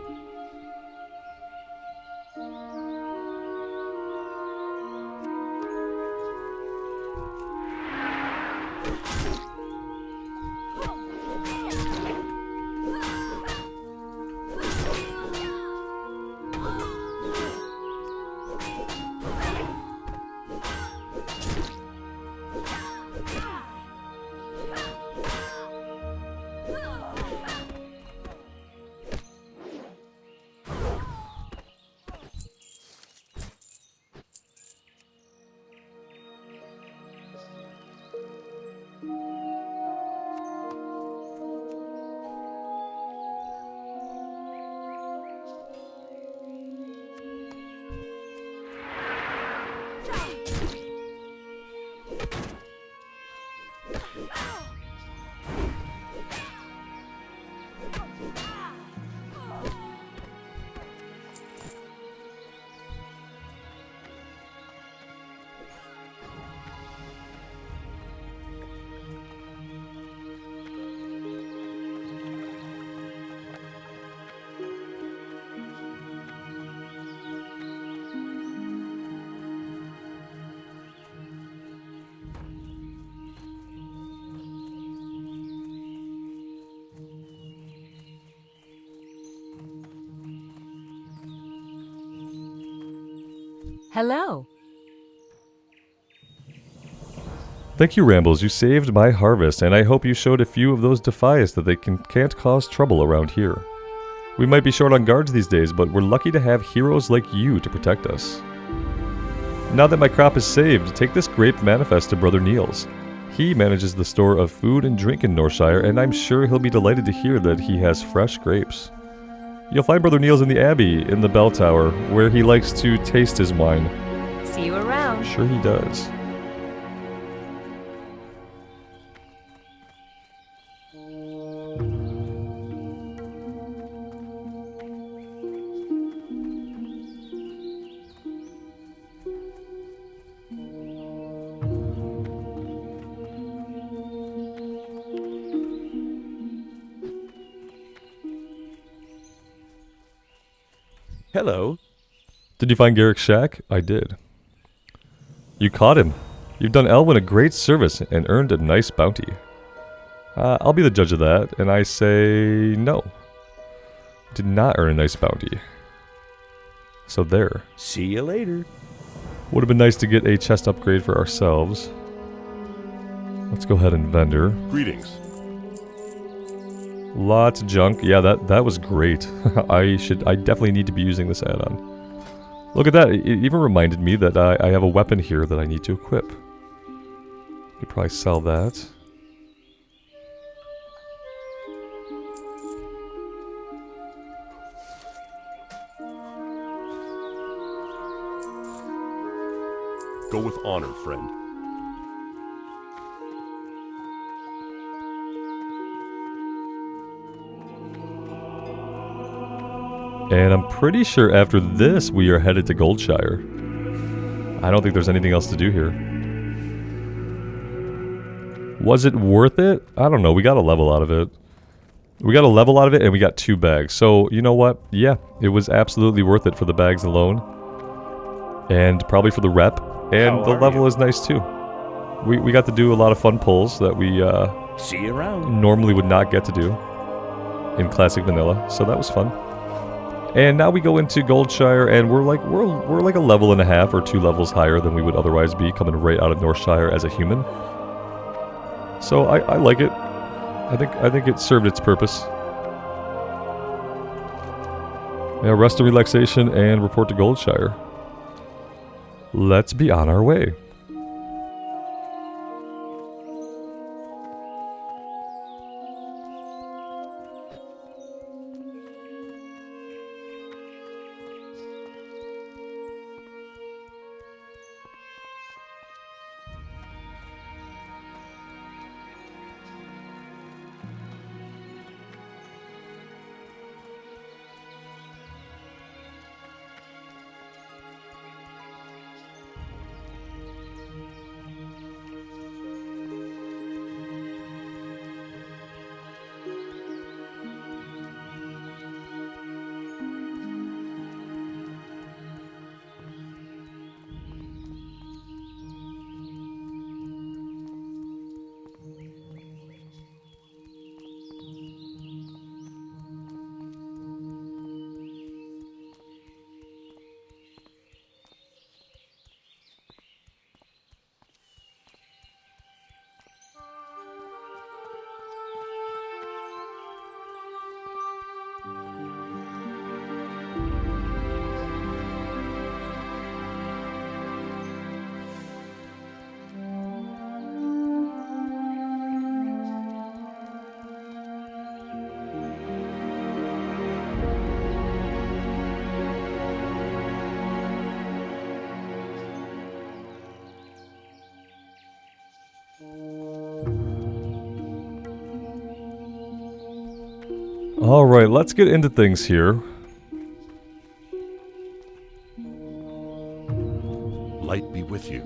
Hello. Thank you, Rambles. You saved my harvest, and I hope you showed a few of those defias that they can't cause trouble around here. We might be short on guards these days, but we're lucky to have heroes like you to protect us. Now that my crop is saved, take this grape manifest to Brother Niels. He manages the store of food and drink in Northshire, and I'm sure he'll be delighted to hear that he has fresh grapes. You'll find Brother Niels in the Abbey, in the bell tower, where he likes to taste his wine. See you around. Sure he does. Hello. Did you find Garrick's shack? I did. You caught him. You've done Elwyn a great service and earned a nice bounty. I'll be the judge of that, and I say no. Did not earn a nice bounty. So there. See you later. Would have been nice to get a chest upgrade for ourselves. Let's go ahead and vendor. Greetings. Lots of junk. Yeah, that was great. I definitely need to be using this add-on. Look at that. It even reminded me that I have a weapon here that I need to equip. Could probably sell that. Go with honor, friend. And I'm pretty sure after this we are headed to Goldshire. I don't think there's anything else to do here. Was it worth it? I don't know. We got a level out of it. We got a level out of it and we got 2 bags. So, you know what? Yeah, it was absolutely worth it for the bags alone. And probably for the rep. And the level is nice too. We got to do a lot of fun pulls that we See you around. normally would not get to do in Classic Vanilla. So that was fun. And now we go into Goldshire, and we're like a level and a half or 2 levels higher than we would otherwise be coming right out of Northshire as a human. So I like it. I think it served its purpose. Yeah, rest and relaxation, and report to Goldshire. Let's be on our way. Alright, let's get into things here. Light be with you.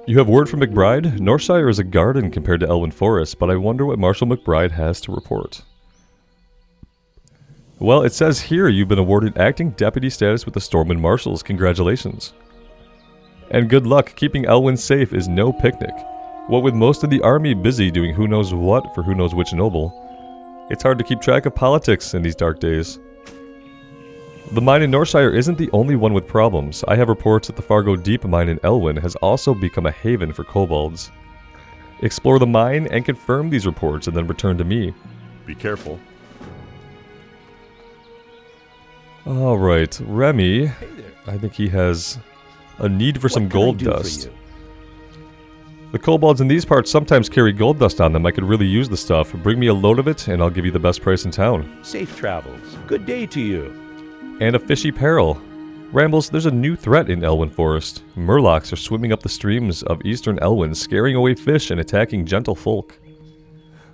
You have word from McBride? Northshire is a garden compared to Elwyn Forest, but I wonder what Marshal McBride has to report. Well, it says here you've been awarded acting deputy status with the Stormwind Marshals. Congratulations. And good luck. Keeping Elwyn safe is no picnic. What with most of the army busy doing who knows what for who knows which noble, it's hard to keep track of politics in these dark days. The mine in Northshire isn't the only one with problems. I have reports that the Fargo Deep mine in Elwyn has also become a haven for kobolds. Explore the mine and confirm these reports and then return to me. Be careful. Alright, Remy, Hey there. I think he has a need for some What can I gold do for dust. you? The kobolds in these parts sometimes carry gold dust on them. I could really use the stuff. Bring me a load of it and I'll give you the best price in town. Safe travels. Good day to you. And a fishy peril. Rambles, there's a new threat in Elwyn Forest. Murlocs are swimming up the streams of eastern Elwyn, scaring away fish and attacking gentle folk.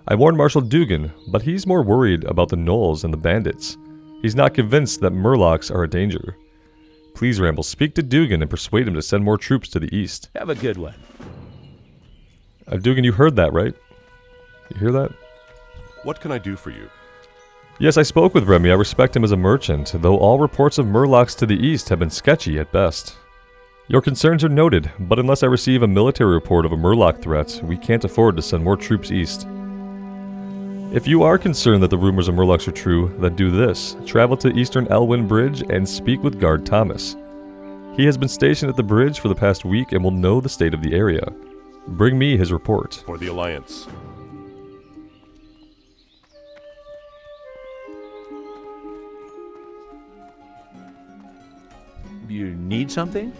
I warned Marshal Dugan, but he's more worried about the gnolls and the bandits. He's not convinced that Murlocs are a danger. Please, Rambles, speak to Dugan and persuade him to send more troops to the east. Have a good one. Dugan, you heard that, right? You hear that? What can I do for you? Yes, I spoke with Remy. I respect him as a merchant, though all reports of Murlocs to the east have been sketchy at best. Your concerns are noted, but unless I receive a military report of a Murloc threat, we can't afford to send more troops east. If you are concerned that the rumors of Murlocs are true, then do this. Travel to Eastern Elwyn Bridge and speak with Guard Thomas. He has been stationed at the bridge for the past week and will know the state of the area. Bring me his report. For the Alliance. You need something?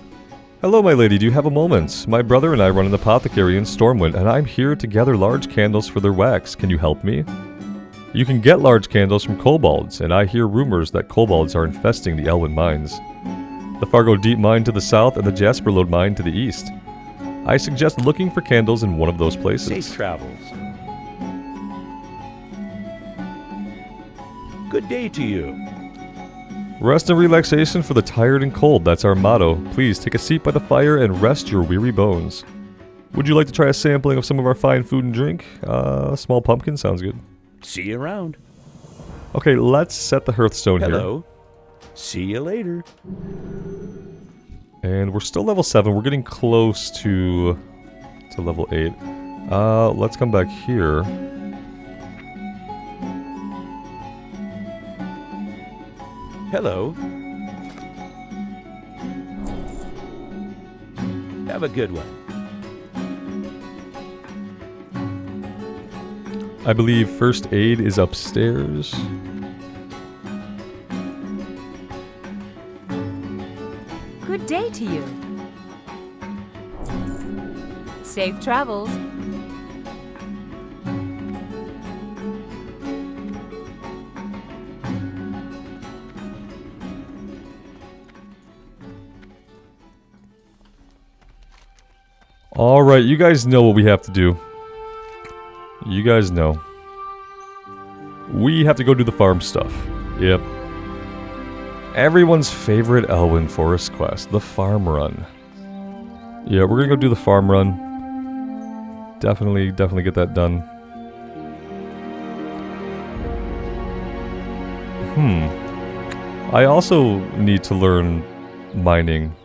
Hello, my lady, do you have a moment? My brother and I run an apothecary in Stormwind, and I'm here to gather large candles for their wax. Can you help me? You can get large candles from kobolds, and I hear rumors that kobolds are infesting the Elwyn mines. The Fargo Deep mine to the south and the Jasperlode mine to the east. I suggest looking for candles in one of those places. Safe travels. Good day to you. Rest and relaxation for the tired and cold, that's our motto. Please take a seat by the fire and rest your weary bones. Would you like to try a sampling of some of our fine food and drink? Small pumpkin sounds good. See you around. Okay, let's set the hearthstone here. Hello. See you later. And we're still level 7. We're getting close to level 8. Let's come back here. Hello. Have a good one. I believe first aid is upstairs. Good day to you. Safe travels. Alright, you guys know what we have to do. You guys know. We have to go do the farm stuff. Yep. Everyone's favorite Elwyn Forest quest, the farm run. Yeah, we're gonna go do the farm run. Definitely get that done. I also need to learn mining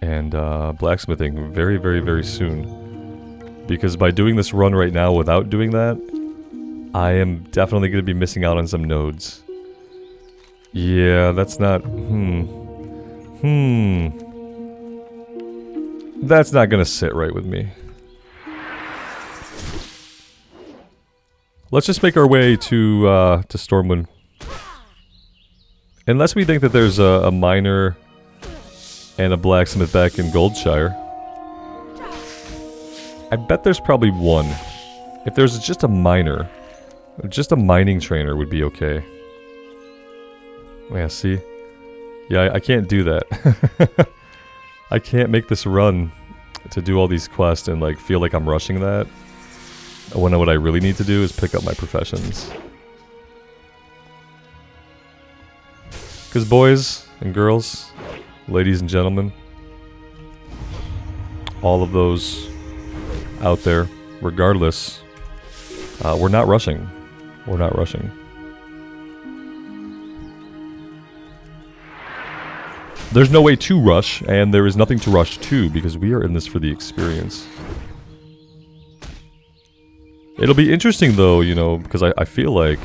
and blacksmithing very soon. Because by doing this run right now without doing that, I am definitely going to be missing out on some nodes. Yeah, that's not... That's not going to sit right with me. Let's just make our way to Stormwind. Unless we think that there's a miner and a blacksmith back in Goldshire. I bet there's probably one. If there's just a miner, just a mining trainer would be okay. Yeah, see? Yeah, I can't do that. I can't make this run to do all these quests and like feel like I'm rushing that. When what I really need to do is pick up my professions. Because boys and girls, ladies and gentlemen, all of those out there, regardless, we're not rushing. We're not rushing. There's no way to rush, and there is nothing to rush to, because we are in this for the experience. It'll be interesting though, you know, because I feel like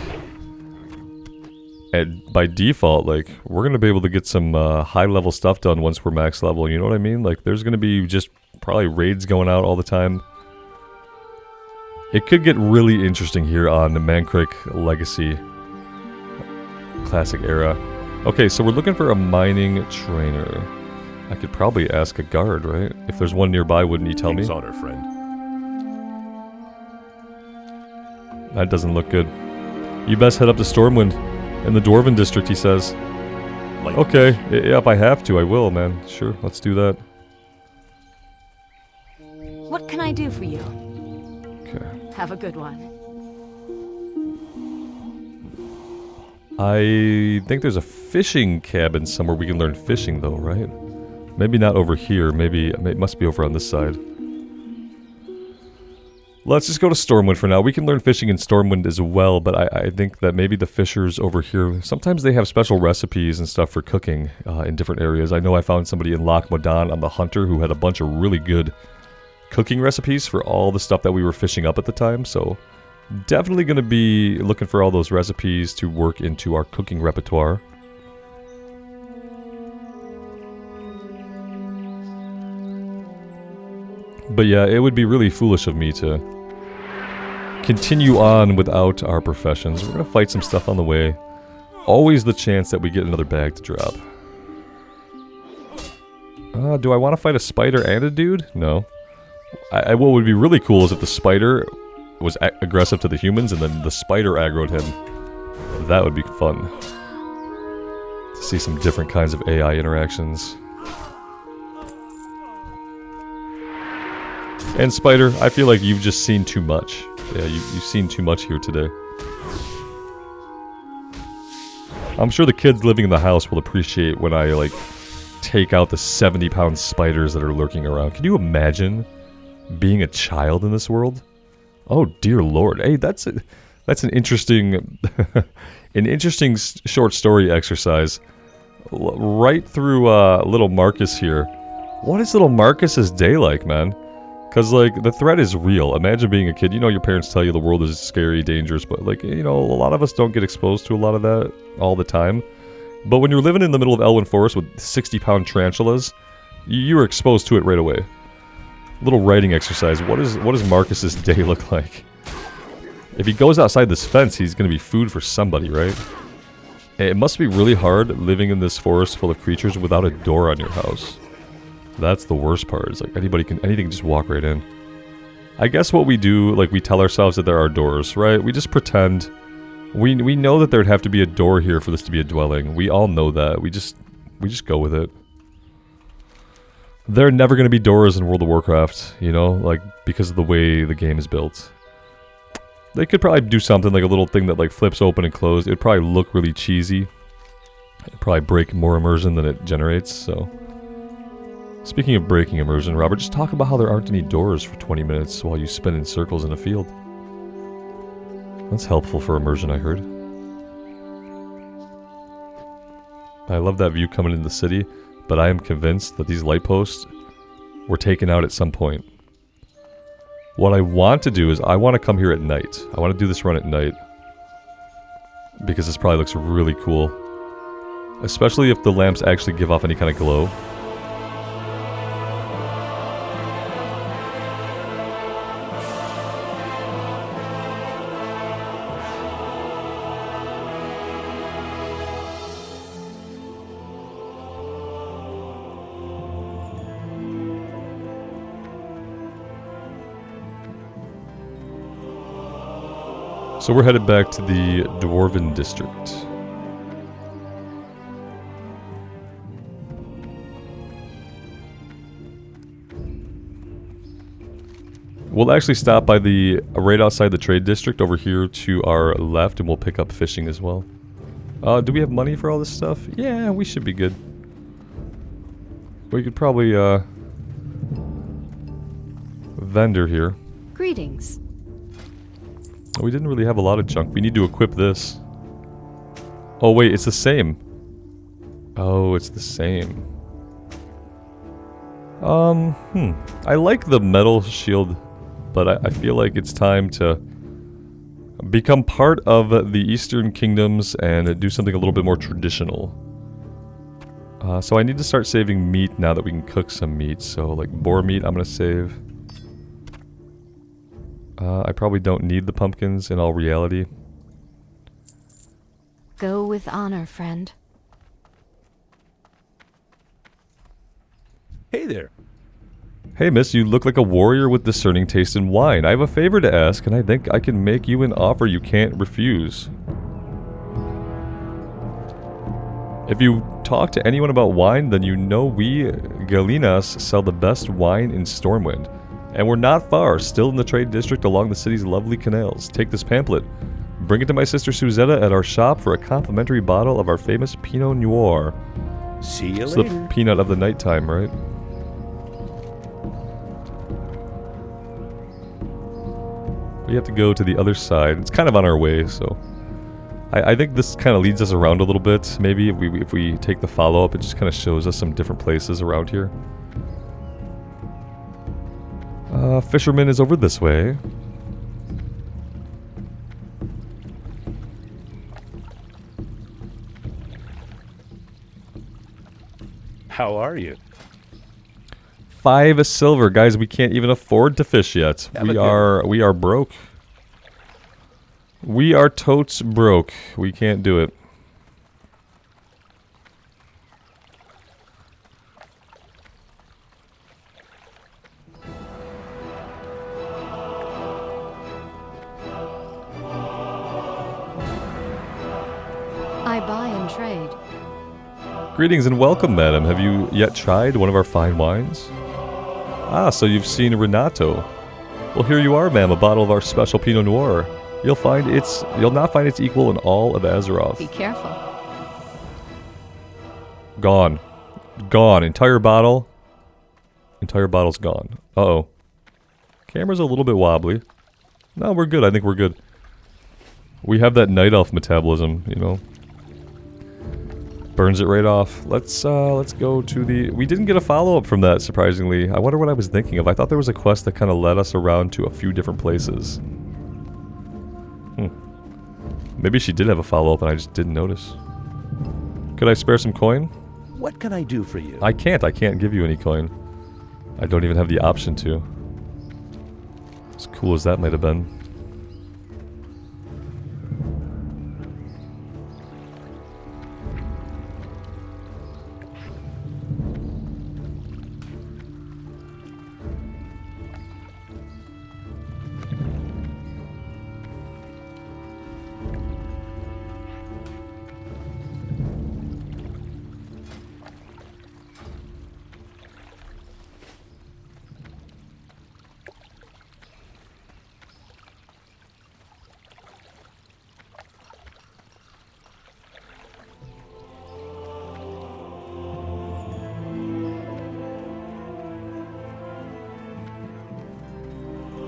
by default, like, we're going to be able to get some high-level stuff done once we're max level, you know what I mean? Like, there's going to be just probably raids going out all the time. It could get really interesting here on the Mankrik Legacy Classic Era. Okay, so we're looking for a mining trainer. I could probably ask a guard, right? If there's one nearby, wouldn't he tell me? King's honor, friend. That doesn't look good. You best head up to Stormwind in the Dwarven District, he says. Like, Okay, yeah, if I have to, I will, man. Sure, let's do that. What can I do for you? Okay. Have a good one. I think there's a fishing cabin somewhere we can learn fishing, though, right? Maybe not over here. Maybe it must be over on this side. Let's just go to Stormwind for now. We can learn fishing in Stormwind as well, but I think that maybe the fishers over here, sometimes they have special recipes and stuff for cooking in different areas. I know I found somebody in Loch Modan on the Hunter who had a bunch of really good cooking recipes for all the stuff that we were fishing up at the time, so definitely going to be looking for all those recipes to work into our cooking repertoire. But yeah, it would be really foolish of me to continue on without our professions. We're going to fight some stuff on the way. Always the chance that we get another bag to drop. Do I want to fight a spider and a dude? No. What would be really cool is if the spider was aggressive to the humans and then the spider aggroed him. That would be fun. To see some different kinds of AI interactions. And Spider, I feel like you've just seen too much. Yeah, you've seen too much here today. I'm sure the kids living in the house will appreciate when I, like, take out the 70-pound spiders that are lurking around. Can you imagine being a child in this world? Oh, dear Lord. Hey, that's an interesting... an interesting short story exercise. Right through little Marcus here. What is little Marcus's day like, man? Because, like, the threat is real. Imagine being a kid. You know, your parents tell you the world is scary, dangerous, but, like, you know, a lot of us don't get exposed to a lot of that all the time. But when you're living in the middle of Elwyn Forest with 60-pound tarantulas, you're exposed to it right away. Little writing exercise. What does Marcus's day look like? If he goes outside this fence, he's going to be food for somebody, right? It must be really hard living in this forest full of creatures without a door on your house. That's the worst part. It's like anything can just walk right in. I guess what we do, like, we tell ourselves that there are doors, right? We just pretend. We know that there'd have to be a door here for this to be a dwelling. We all know that. We just go with it. There are never going to be doors in World of Warcraft, you know, like, because of the way the game is built. They could probably do something like a little thing that, like, flips open and closed. It would probably look really cheesy. It'd probably break more immersion than it generates, so... Speaking of breaking immersion, Robert, just talk about how there aren't any doors for 20 minutes while you spin in circles in a field. That's helpful for immersion, I heard. I love that view coming into the city, but I am convinced that these light posts were taken out at some point. What I want to do is I want to come here at night. I want to do this run at night. Because this probably looks really cool. Especially if the lamps actually give off any kind of glow. So we're headed back to the Dwarven District. We'll actually stop by right outside the trade district over here to our left, and we'll pick up fishing as well. Do we have money for all this stuff? Yeah, we should be good. We could probably, vendor here. Greetings. We didn't really have a lot of junk. We need to equip this. Oh wait, it's the same. Oh, it's the same. I like the metal shield, but I feel like it's time to Become part of the Eastern Kingdoms and do something a little bit more traditional. So I need to start saving meat now that we can cook some meat. So like boar meat I'm going to save. I probably don't need the pumpkins in all reality. Go with honor, friend. Hey there. Hey miss, you look like a warrior with discerning taste in wine. I have a favor to ask and I think I can make you an offer you can't refuse. If you talk to anyone about wine, then you know we, Galinas, sell the best wine in Stormwind. And we're not far, still in the trade district along the city's lovely canals. Take this pamphlet. Bring it to my sister Suzetta at our shop for a complimentary bottle of our famous Pinot Noir. See you It's later. the peanut of the nighttime, right? We have to go to the other side. It's kind of on our way, so... I think this kind of leads us around a little bit. Maybe if we take the follow-up, it just kind of shows us some different places around here. Fisherman is over this way. How are you? 5 silver. Guys, we can't even afford to fish yet. Have a We good are broke. We are totes broke. We can't do it. I buy and trade. Greetings and welcome, madam. Have you yet tried one of our fine wines? Ah, so you've seen Renato. Well, here you are, ma'am, a bottle of our special Pinot Noir. You'll not find its equal in all of Azeroth. Be careful. Gone. Gone. Entire bottle. Entire bottle's gone. Uh-oh. Camera's a little bit wobbly. No, we're good. I think we're good. We have that night elf metabolism, you know. Burns it right off. Let's go to the... We didn't get a follow-up from that, surprisingly. I wonder what I was thinking of. I thought there was a quest that kind of led us around to a few different places. Maybe she did have a follow-up and I just didn't notice. Could I spare some coin? What can I do for you? I can't give you any coin. I don't even have the option to. As cool as that might have been.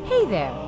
Hey there.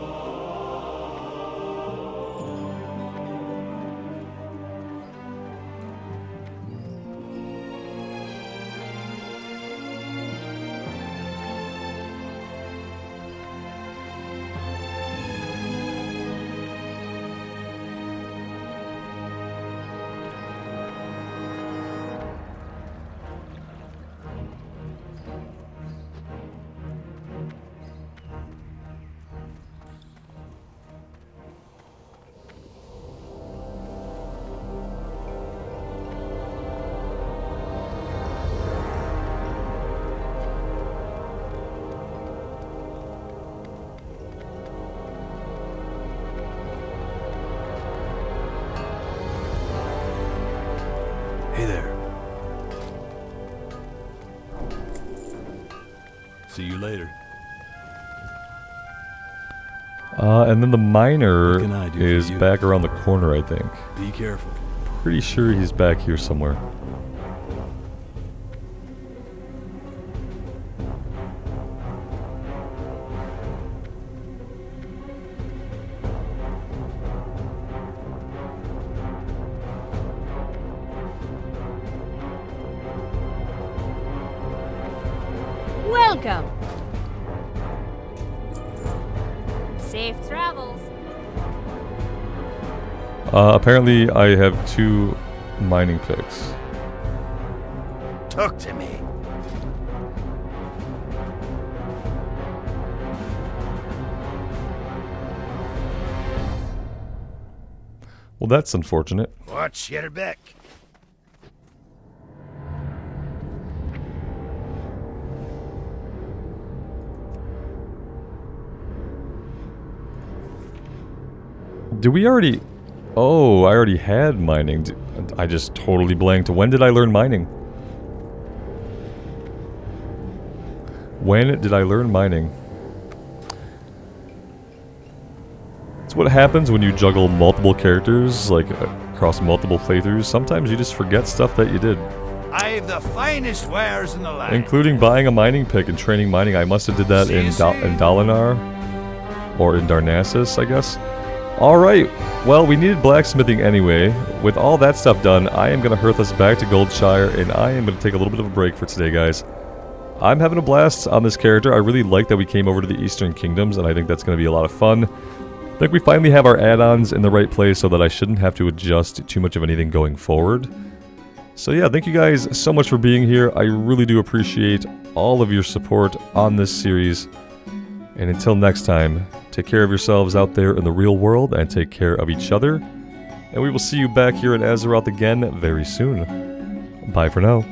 Hey there. See you later. And then the miner What can I do for is you? back around the corner, I think. Be careful. Pretty sure he's back here somewhere. Welcome. Safe travels. Apparently I have 2 mining picks. Talk to me. Well, that's unfortunate. Watch your back. Do we already... Oh, I already had mining. I just totally blanked. When did I learn mining? When did I learn mining? It's what happens when you juggle multiple characters, like across multiple playthroughs. Sometimes you just forget stuff that you did. I've the finest wares in the land. Including buying a mining pick and training mining. I must have did that in Dalinar. Or in Darnassus, I guess. Alright, well, we needed blacksmithing anyway. With all that stuff done, I am going to hearth us back to Goldshire, and I am going to take a little bit of a break for today, guys. I'm having a blast on this character. I really like that we came over to the Eastern Kingdoms, and I think that's going to be a lot of fun. I think we finally have our add-ons in the right place so that I shouldn't have to adjust too much of anything going forward. So yeah, thank you guys so much for being here. I really do appreciate all of your support on this series. And until next time, take care of yourselves out there in the real world and take care of each other. And we will see you back here in Azeroth again very soon. Bye for now.